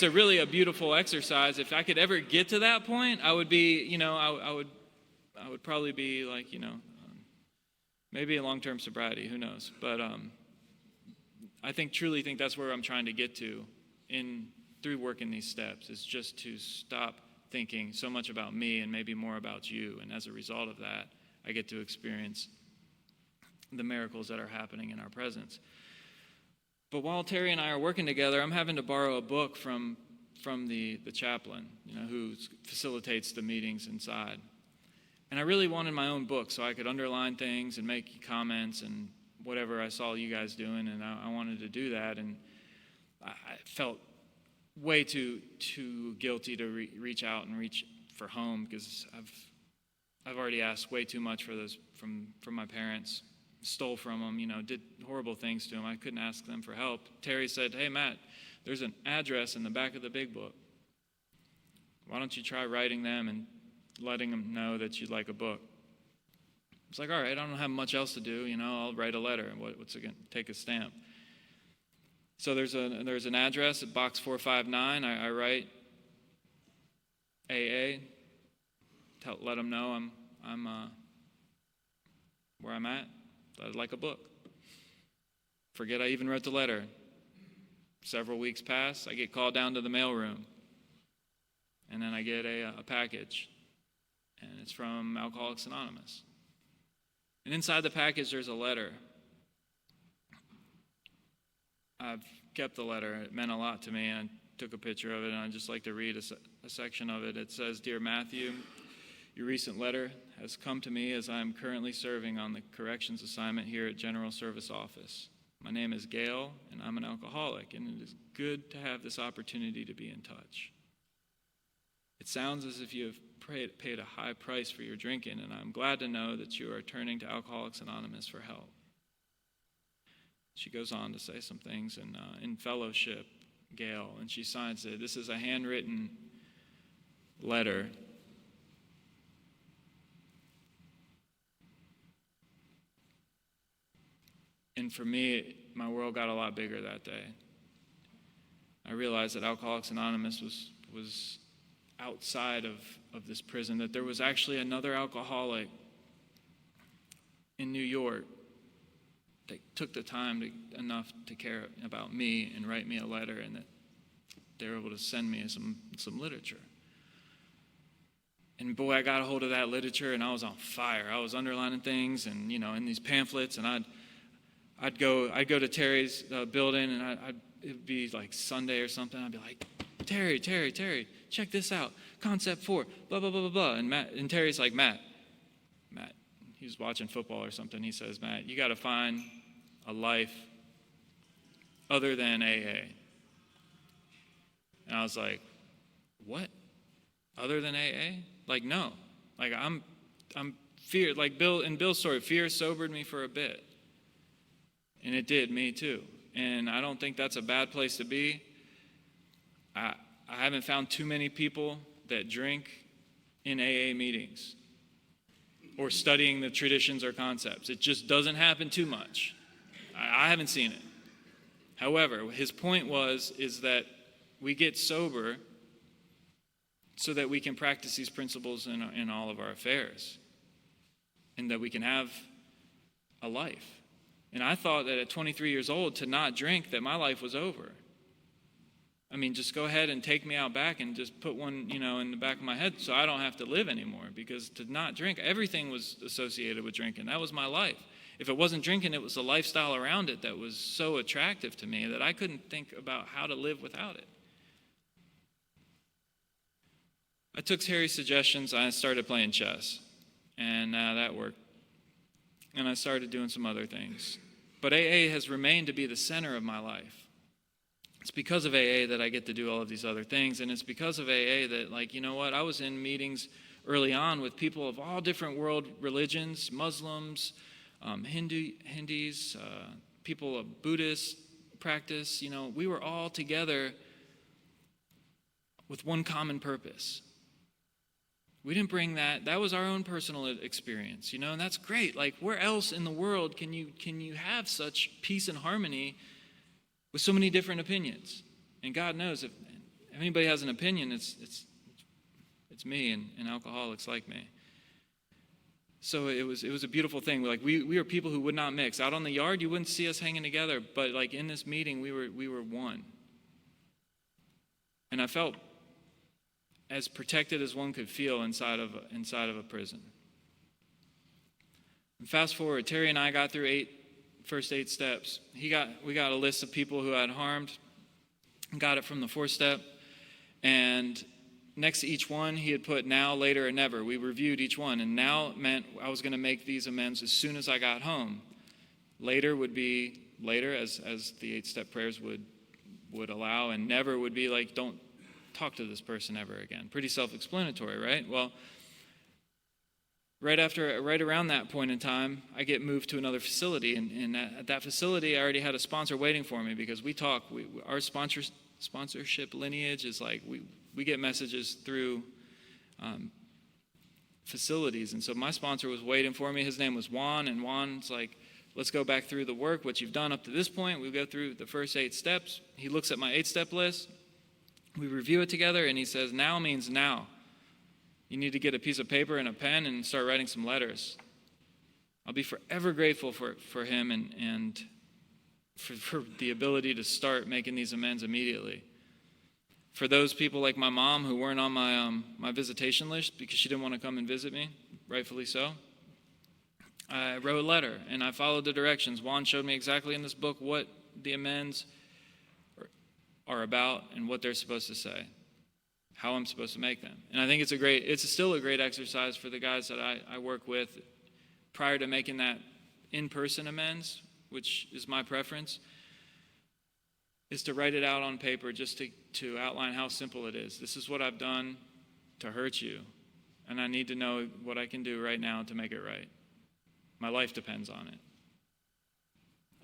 a beautiful exercise. If I could ever get to that point, I would be, I would probably be like, maybe a long-term sobriety, who knows. But I truly think that's where I'm trying to get to through working these steps, is just to stop thinking so much about me and maybe more about you. And as a result of that, I get to experience the miracles that are happening in our presence. But while Terry and I are working together, I'm having to borrow a book from the chaplain, who facilitates the meetings inside. And I really wanted my own book so I could underline things and make comments and whatever I saw you guys doing, and I wanted to do that. And I felt way too guilty to reach out and reach for home, because I've already asked way too much for those from my parents, stole from them, did horrible things to them. I couldn't ask them for help. Terry said, hey, Matt, there's an address in the back of the big book. Why don't you try writing them and letting them know that you'd like a book? It's like, all right, I don't have much else to do, I'll write a letter. What's it going to take? A stamp. So there's an address at box 459. I write AA, let them know I'm where I'm at. I'd like a book. Forget I even wrote the letter. Several weeks pass. I get called down to the mailroom, and then I get a package, and it's from Alcoholics Anonymous. And inside the package, there's a letter. I've kept the letter. It meant a lot to me, and I took a picture of it, and I'd just like to read a section of it. It says, Dear Matthew, your recent letter has come to me as I am currently serving on the corrections assignment here at General Service Office. My name is Gail, and I'm an alcoholic, and it is good to have this opportunity to be in touch. It sounds as if you have paid a high price for your drinking, and I'm glad to know that you are turning to Alcoholics Anonymous for help." She goes on to say some things in fellowship, Gail, and she signs it. This is a handwritten letter. And for me, my world got a lot bigger that day. I realized that Alcoholics Anonymous was outside of this prison, that there was actually another alcoholic in New York that took the time enough to care about me and write me a letter, and that they were able to send me some literature. And boy, I got a hold of that literature, and I was on fire. I was underlining things, and in these pamphlets, and I'd go to Terry's building, and it'd be like Sunday or something. I'd be like, Terry, check this out. Concept 4, blah, blah, blah, blah, blah. And Terry's like, Matt, he was watching football or something. He says, Matt, you got to find a life other than AA. And I was like, what? Other than AA? Like, no. Like, I'm fear, like Bill's story, fear sobered me for a bit. And it did me too. And I don't think that's a bad place to be. I haven't found too many people that drink in AA meetings or studying the traditions or concepts. It just doesn't happen too much. I haven't seen it. However, his point is that we get sober so that we can practice these principles in all of our affairs, and that we can have a life. And I thought that at 23 years old, to not drink, that my life was over. I mean, just go ahead and take me out back and just put one, in the back of my head so I don't have to live anymore. Because to not drink, everything was associated with drinking. That was my life. If it wasn't drinking, it was the lifestyle around it that was so attractive to me that I couldn't think about how to live without it. I took Harry's suggestions. I started playing chess, and that worked. And I started doing some other things. But AA has remained to be the center of my life. It's because of AA that I get to do all of these other things, and it's because of AA that, I was in meetings early on with people of all different world religions, Muslims, Hindus, people of Buddhist practice. We were all together with one common purpose. We didn't bring that. That was our own personal experience, and that's great. Like, where else in the world can you have such peace and harmony with so many different opinions? And God knows if anybody has an opinion, it's me and alcoholics like me. So it was a beautiful thing. Like, we were people who would not mix. Out on the yard, you wouldn't see us hanging together, but like in this meeting, we were one. And I felt as protected as one could feel inside of a prison. And fast forward, Terry and I got through first 8 steps. We got a list of people who had harmed, got it from the 4th step, and next to each one, he had put now, later, and never. We reviewed each one, and now meant I was going to make these amends as soon as I got home. Later would be later, as the 8-step prayers would allow, and never would be like, don't talk to this person ever again. Pretty self-explanatory, right? Well, right around that point in time, I get moved to another facility, and at that facility, I already had a sponsor waiting for me because we talk. Our sponsorship lineage is like we get messages through facilities, and so my sponsor was waiting for me. His name was Juan, and Juan's like, let's go back through the work, what you've done up to this point. We go through the first 8 steps. He looks at my 8-step list. We review it together, and he says, now means now. You need to get a piece of paper and a pen and start writing some letters. I'll be forever grateful for him and for the ability to start making these amends immediately. For those people like my mom who weren't on my visitation list because she didn't want to come and visit me, rightfully so, I wrote a letter, and I followed the directions. Juan showed me exactly in this book what the amends are about and what they're supposed to say, how I'm supposed to make them. And I think it's still a great exercise for the guys that I work with prior to making that in-person amends, which is my preference, is to write it out on paper just to outline how simple it is. This is what I've done. to hurt you, and I need to know what I can do right now to make it right. My life depends on it.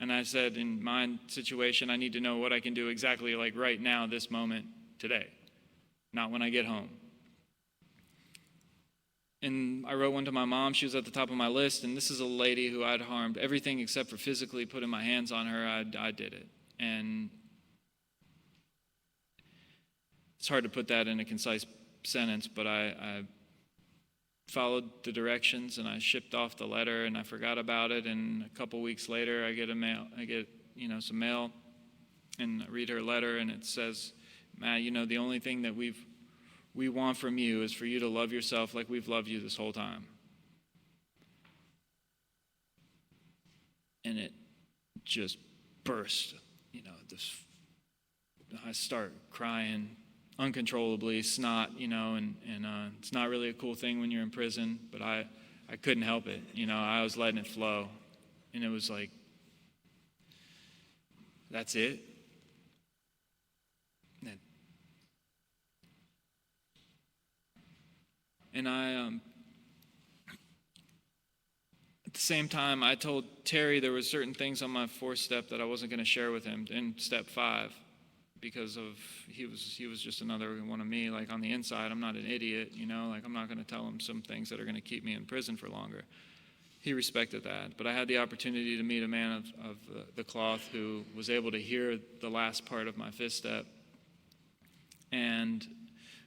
And I said, in my situation, I need to know what I can do exactly like right now, this moment, today, not when I get home. And I wrote one to my mom. She was at the top of my list, and this is a lady who I'd harmed. Everything except for physically putting my hands on her, I did it. And it's hard to put that in a concise sentence, but I followed the directions, and I shipped off the letter, and I forgot about it. And a couple weeks later, I get some mail, and I read her letter, and it says, Matt, the only thing that we want from you is for you to love yourself like we've loved you this whole time. And it just burst, I start crying uncontrollably, snot, and it's not really a cool thing when you're in prison, but I couldn't help it. I was letting it flow, and it was like, that's it. And at the same time, I told Terry there were certain things on my 4th step that I wasn't going to share with him in step 5, because of he was just another one of me. Like, on the inside, I'm not an idiot, like, I'm not going to tell him some things that are going to keep me in prison for longer. He respected that, but I had the opportunity to meet a man of the cloth who was able to hear the last part of my 5th step. And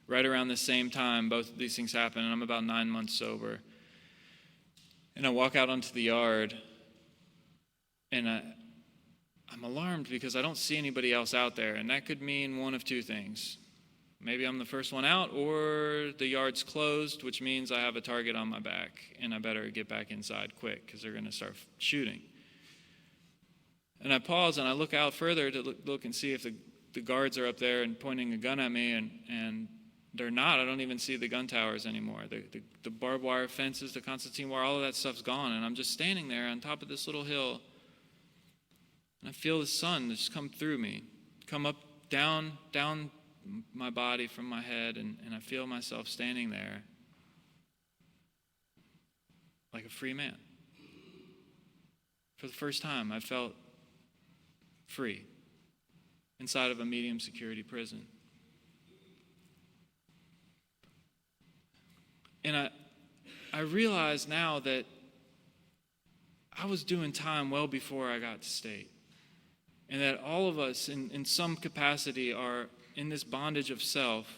right around the same time, both of these things happen, and I'm about 9 months sober. And I walk out onto the yard, and I'm alarmed because I don't see anybody else out there, and that could mean one of two things. Maybe I'm the first one out, or the yard's closed, which means I have a target on my back, and I better get back inside quick because they're going to start shooting. And I pause, and I look out further to look and see if the guards are up there and pointing a gun at me, and they're not. I don't even see the gun towers anymore. The barbed wire fences, the Constantine wire, all of that stuff's gone. And I'm just standing there on top of this little hill. And I feel the sun just come through me, come up, down my body from my head. And I feel myself standing there like a free man. For the first time, I felt free inside of a medium security prison. And I realize now that I was doing time well before I got to state. And that all of us in some capacity are in this bondage of self.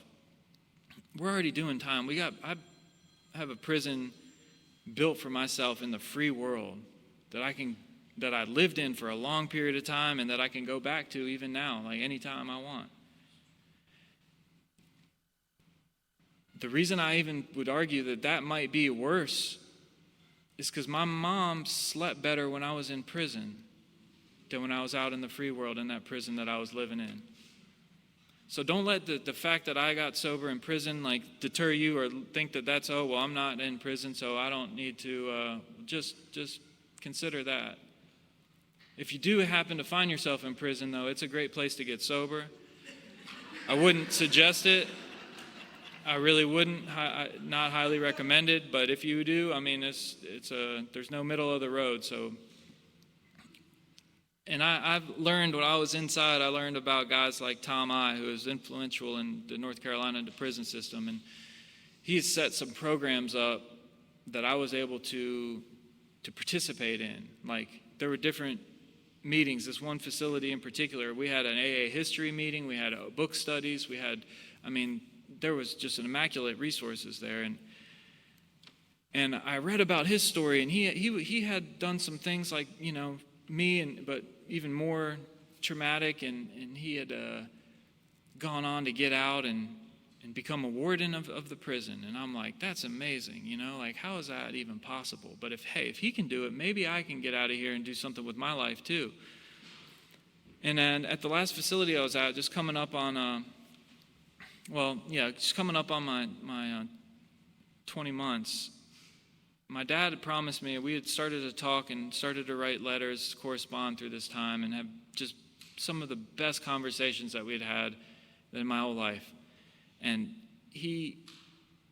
We're already doing time. I have a prison built for myself in the free world that I lived in for a long period of time and that I can go back to even now, like anytime I want. The reason I even would argue that might be worse is because my mom slept better when I was in prison than when I was out in the free world in that prison that I was living in. So don't let the fact that I got sober in prison deter you or think that's, I'm not in prison, so I don't need to, just consider that. If you do happen to find yourself in prison, though, it's a great place to get sober. I wouldn't suggest it. I really wouldn't, not highly recommend it, but if you do, there's no middle of the road. So, and I've learned when I was inside, I learned about guys like Tom I, who is influential in the North Carolina prison system, and he has set some programs up that I was able to participate in. Like, there were different meetings. This one facility in particular, we had an AA history meeting, we had book studies, there was just an immaculate resources there, and I read about his story, and he had done some things like me, but even more traumatic, and he had gone on to get out and become a warden of the prison, and I'm like, that's amazing, how is that even possible? But if he can do it, maybe I can get out of here and do something with my life too. And then at the last facility I was at, just coming up on my 20 months, my dad had promised me, we had started to talk and started to write letters, correspond through this time, and have just some of the best conversations that we had in my whole life. And he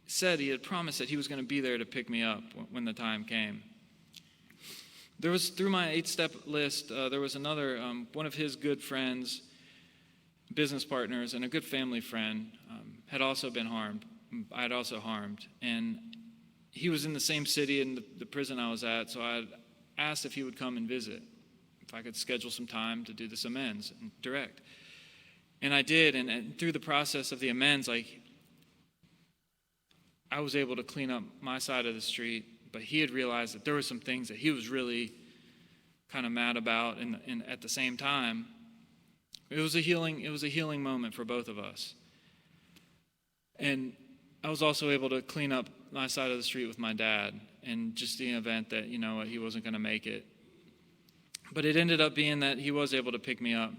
said he had promised that he was going to be there to pick me up when the time came. There was, through my 8-step list, there was another, one of his good friends, business partners, and a good family friend had also been harmed. I had also harmed. And he was in the same city in the prison I was at, so I asked if he would come and visit, if I could schedule some time to do this amends and direct. And I did, and through the process of the amends, like, I was able to clean up my side of the street, but he had realized that there were some things that he was really kind of mad about, and at the same time, it was a healing moment for both of us. And I was also able to clean up my side of the street with my dad, and just the event that, you know, he wasn't going to make it. But it ended up being that he was able to pick me up.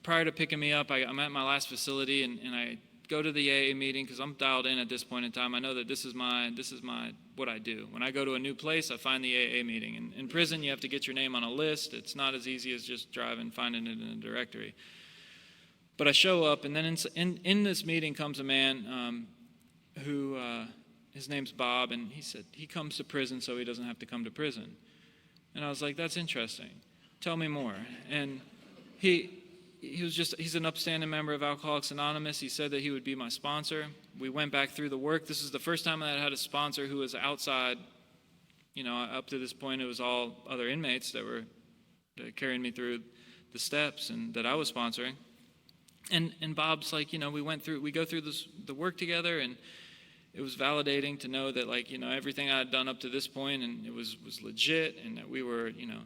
Prior to picking me up, I'm at my last facility, and I go to the AA meeting because I'm dialed in at this point in time. I know that this is my what I do. When I go to a new place, I find the AA meeting. And in prison, you have to get your name on a list. It's not as easy as just driving, finding it in a directory. But I show up, and then in this meeting comes a man who, his name's Bob, and he said he comes to prison so he doesn't have to come to prison. And I was like, that's interesting. Tell me more. And he's an upstanding member of Alcoholics Anonymous. He said that he would be my sponsor. We went back through the work. This is the first time that I had a sponsor who was outside. You know, up to this point, it was all other inmates that were carrying me through the steps and that I was sponsoring. And Bob's like, you know, we go through the work together, and it was validating to know that, like, you know, everything I had done up to this point, and it was legit, and that we were, you know,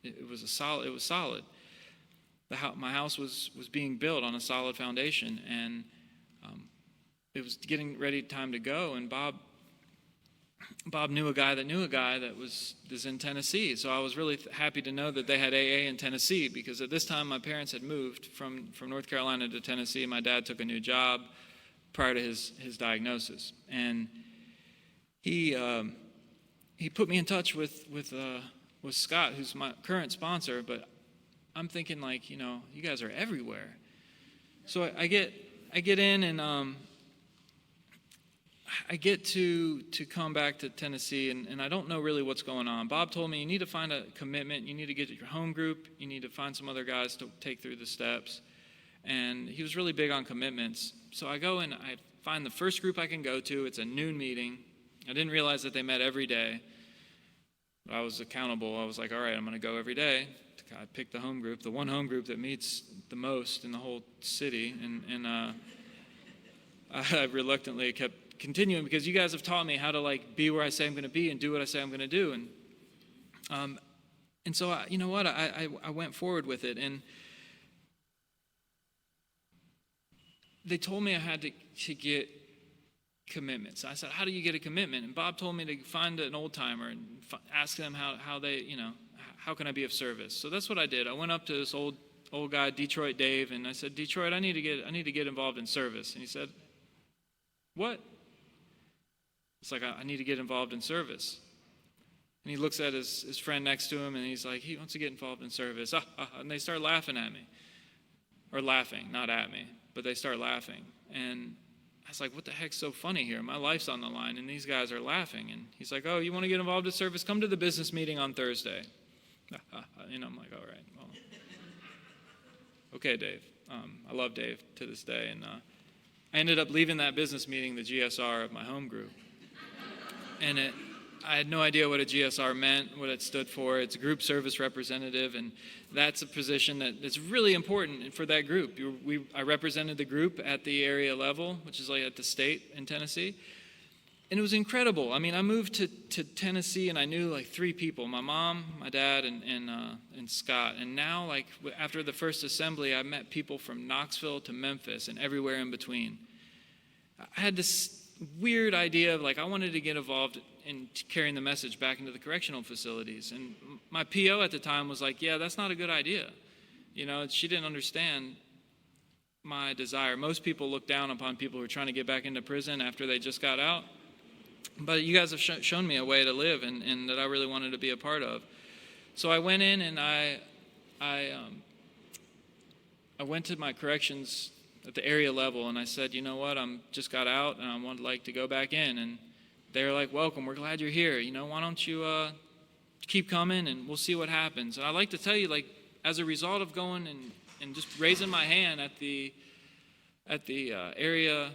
it was solid. My house was being built on a solid foundation, and it was getting ready, time to go. And Bob knew a guy that was in Tennessee. So I was really happy to know that they had AA in Tennessee, because at this time my parents had moved from North Carolina to Tennessee. My dad took a new job prior to his diagnosis, and he put me in touch with Scott, who's my current sponsor. But I'm thinking, like, you know, you guys are everywhere. So I get in, and I get to come back to Tennessee, and I don't know really what's going on. Bob told me, you need to find a commitment. You need to get your home group. You need to find some other guys to take through the steps. And he was really big on commitments. So I go and I find the first group I can go to. It's a noon meeting. I didn't realize that they met every day. But I was accountable. I was like, all right, I'm going to go every day. I picked the home group, the one home group that meets the most in the whole city. And I reluctantly kept continuing, because you guys have taught me how to, like, be where I say I'm going to be and do what I say I'm going to do. And so, you know what, I went forward with it. And they told me I had to get commitments. I said, how do you get a commitment? And Bob told me to find an old timer and ask them how they, you know, how can I be of service? So that's what I did. I went up to this old guy, Detroit Dave, and I said, Detroit, I need to get involved in service. And he said, what? It's like, I need to get involved in service. And he looks at his friend next to him, and he's like, he wants to get involved in service. And they start laughing at me. Or laughing, not at me, but they start laughing. And I was like, what the heck's so funny here? My life's on the line, and these guys are laughing. And he's like, oh, you want to get involved in service? Come to the business meeting on Thursday. You know, I'm like, all right, well, okay, Dave. I love Dave to this day. And I ended up leaving that business meeting the GSR of my home group. And I had no idea what a GSR meant, what it stood for. It's a group service representative, and that's a position that is really important for that group. I represented the group at the area level, which is like at the state in Tennessee. And it was incredible. I mean, I moved to Tennessee, and I knew like 3 people: my mom, my dad, and Scott. And now, like, after the first assembly, I met people from Knoxville to Memphis and everywhere in between. I had this weird idea of, like, I wanted to get involved in carrying the message back into the correctional facilities. And my PO at the time was like, yeah, that's not a good idea. You know, she didn't understand my desire. Most people look down upon people who are trying to get back into prison after they just got out. But you guys have shown me a way to live, and that I really wanted to be a part of. So I went in, and I went to my corrections at the area level, and I said, you know what, I'm just got out, and I would like to go back in. And they were like, welcome, we're glad you're here. Why don't you keep coming, and we'll see what happens. And I'd like to tell you, as a result of going and just raising my hand at the area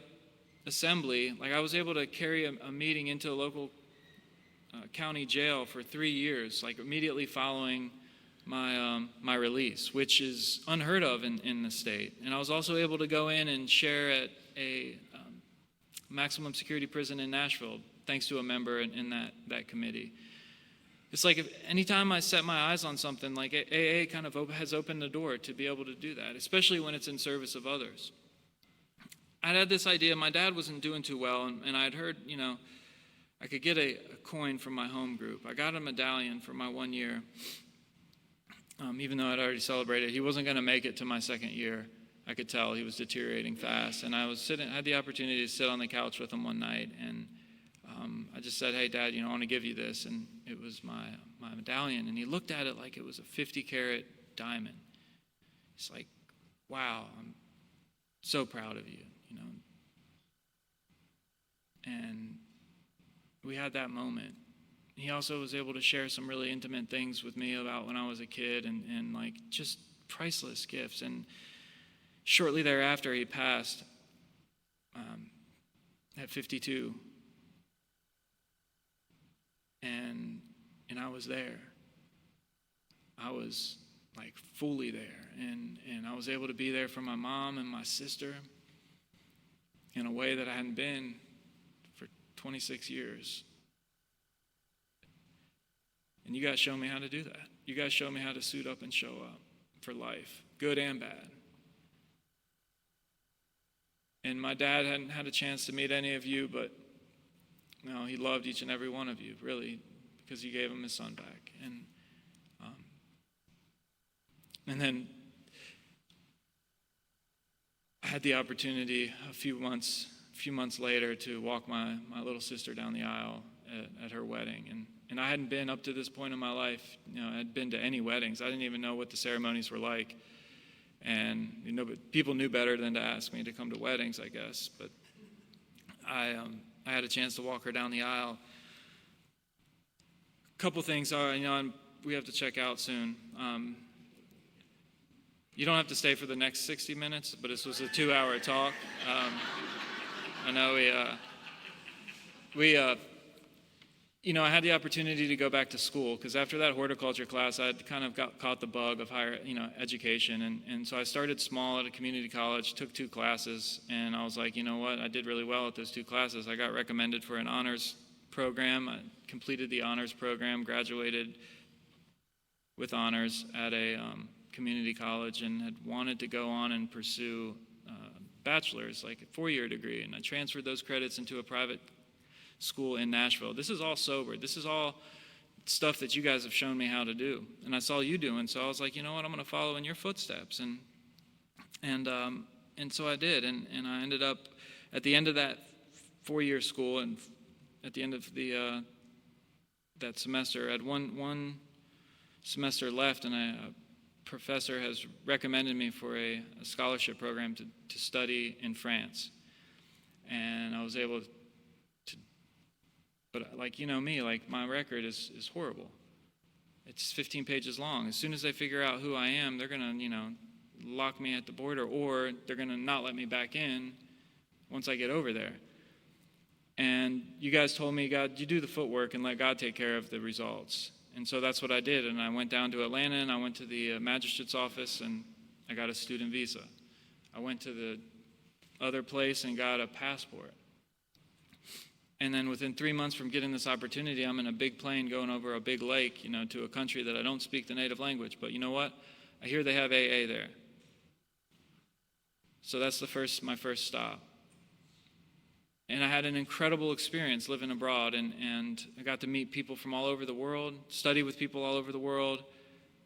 assembly, I was able to carry a meeting into a local county jail for 3 years, immediately following my release, which is unheard of in the state. And I was also able to go in and share at a maximum security prison in Nashville, thanks to a member in that committee. It's anytime I set my eyes on something, AA kind of has opened the door to be able to do that, especially when it's in service of others. I'd had this idea. My dad wasn't doing too well, and I'd heard, I could get a coin from my home group. I got a medallion for my 1 year, even though I'd already celebrated. He wasn't going to make it to my second year. I could tell he was deteriorating fast, and I had the opportunity to sit on the couch with him one night, and I just said, hey, Dad, I want to give you this, and it was my medallion, and he looked at it like it was a 50-carat diamond. He's like, wow, I'm so proud of you, And we had that moment. He also was able to share some really intimate things with me about when I was a kid, and just priceless gifts. And shortly thereafter, he passed at 52. And I was there. I was fully there. And I was able to be there for my mom and my sister in a way that I hadn't been for 26 years. And you guys showed me how to do that. You guys showed me how to suit up and show up for life, good and bad. And my dad hadn't had a chance to meet any of you, but he loved each and every one of you, really, because he gave him his son back. And then I had the opportunity a few months later to walk my little sister down the aisle at her wedding. And I hadn't been up to this point in my life, I'd been to any weddings. I didn't even know what the ceremonies were like. And, but people knew better than to ask me to come to weddings, I guess. But I had a chance to walk her down the aisle. A couple things are, we have to check out soon. You don't have to stay for the next 60 minutes, but this was a 2-hour talk. I know I had the opportunity to go back to school, because after that horticulture class, I'd kind of caught the bug of higher, education. And so I started small at a community college, took 2 classes, and I was like, you know what, I did really well at those 2 classes. I got recommended for an honors program. I completed the honors program, graduated with honors at a community college, and had wanted to go on and pursue bachelor's, a 4-year degree. And I transferred those credits into a private school in Nashville. This is all sober. This is all stuff that you guys have shown me how to do, and I saw you doing. So I was like, you know what, I'm going to follow in your footsteps, and so I did, and I ended up at the end of that 4-year school, and at the end of the that semester, I had one semester left, and a professor has recommended me for a scholarship program to study in France, and I was able to. But me, my record is horrible. It's 15 pages long. As soon as they figure out who I am, they're going to, lock me at the border, or they're going to not let me back in once I get over there. And you guys told me, God, you do the footwork and let God take care of the results. And so that's what I did. And I went down to Atlanta, and I went to the magistrate's office, and I got a student visa. I went to the other place and got a passport. And then within 3 months from getting this opportunity, I'm in a big plane going over a big lake, to a country that I don't speak the native language. But you know what? I hear they have AA there. So that's my first stop. And I had an incredible experience living abroad, and I got to meet people from all over the world, study with people all over the world,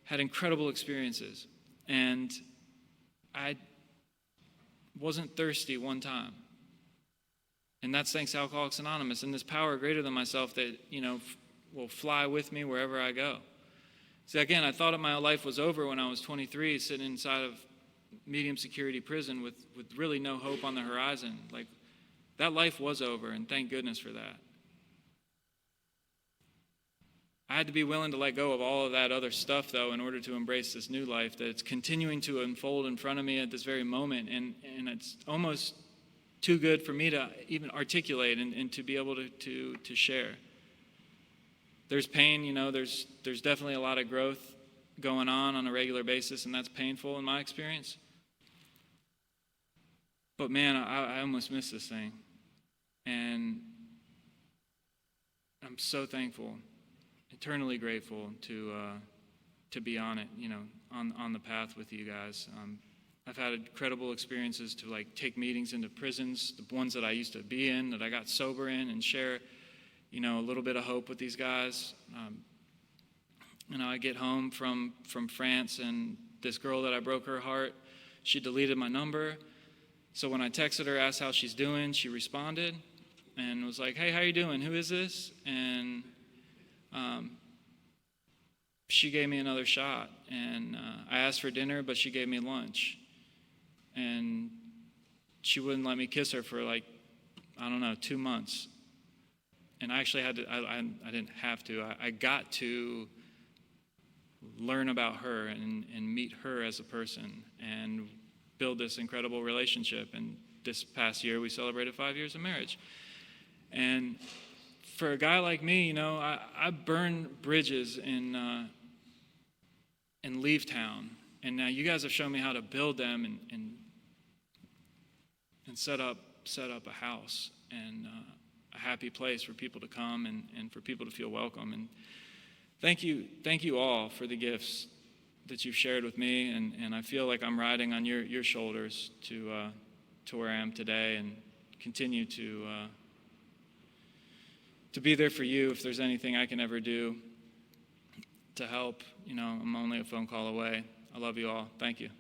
had incredible experiences. And I wasn't thirsty one time. And that's thanks to Alcoholics Anonymous and this power greater than myself that, will fly with me wherever I go. See, again, I thought my life was over when I was 23, sitting inside of medium security prison with really no hope on the horizon. Like, that life was over, and thank goodness for that. I had to be willing to let go of all of that other stuff, though, in order to embrace this new life that's continuing to unfold in front of me at this very moment. And it's almost too good for me to even articulate and to be able to share. There's pain, there's definitely a lot of growth going on a regular basis, and that's painful in my experience. But man, I almost missed this thing. And I'm so thankful, eternally grateful to be on it, on the path with you guys. I've had incredible experiences to take meetings into prisons, the ones that I used to be in, that I got sober in, and share, a little bit of hope with these guys. I get home from France, and this girl that I broke her heart, she deleted my number. So when I texted her, asked how she's doing, she responded and was like, "Hey, how you doing? Who is this?" And she gave me another shot. And I asked for dinner, but she gave me lunch. And she wouldn't let me kiss her for 2 months. And I actually had to, I didn't have to. I got to learn about her and meet her as a person and build this incredible relationship. And this past year, we celebrated 5 years of marriage. And for a guy like me, I burn bridges and leave town. And now you guys have shown me how to build them and set up a house and a happy place for people to come and for people to feel welcome. And thank you all for the gifts that you've shared with me. And I feel like I'm riding on your shoulders to where I am today, and continue to be there for you if there's anything I can ever do to help. I'm only a phone call away. I love you all. Thank you.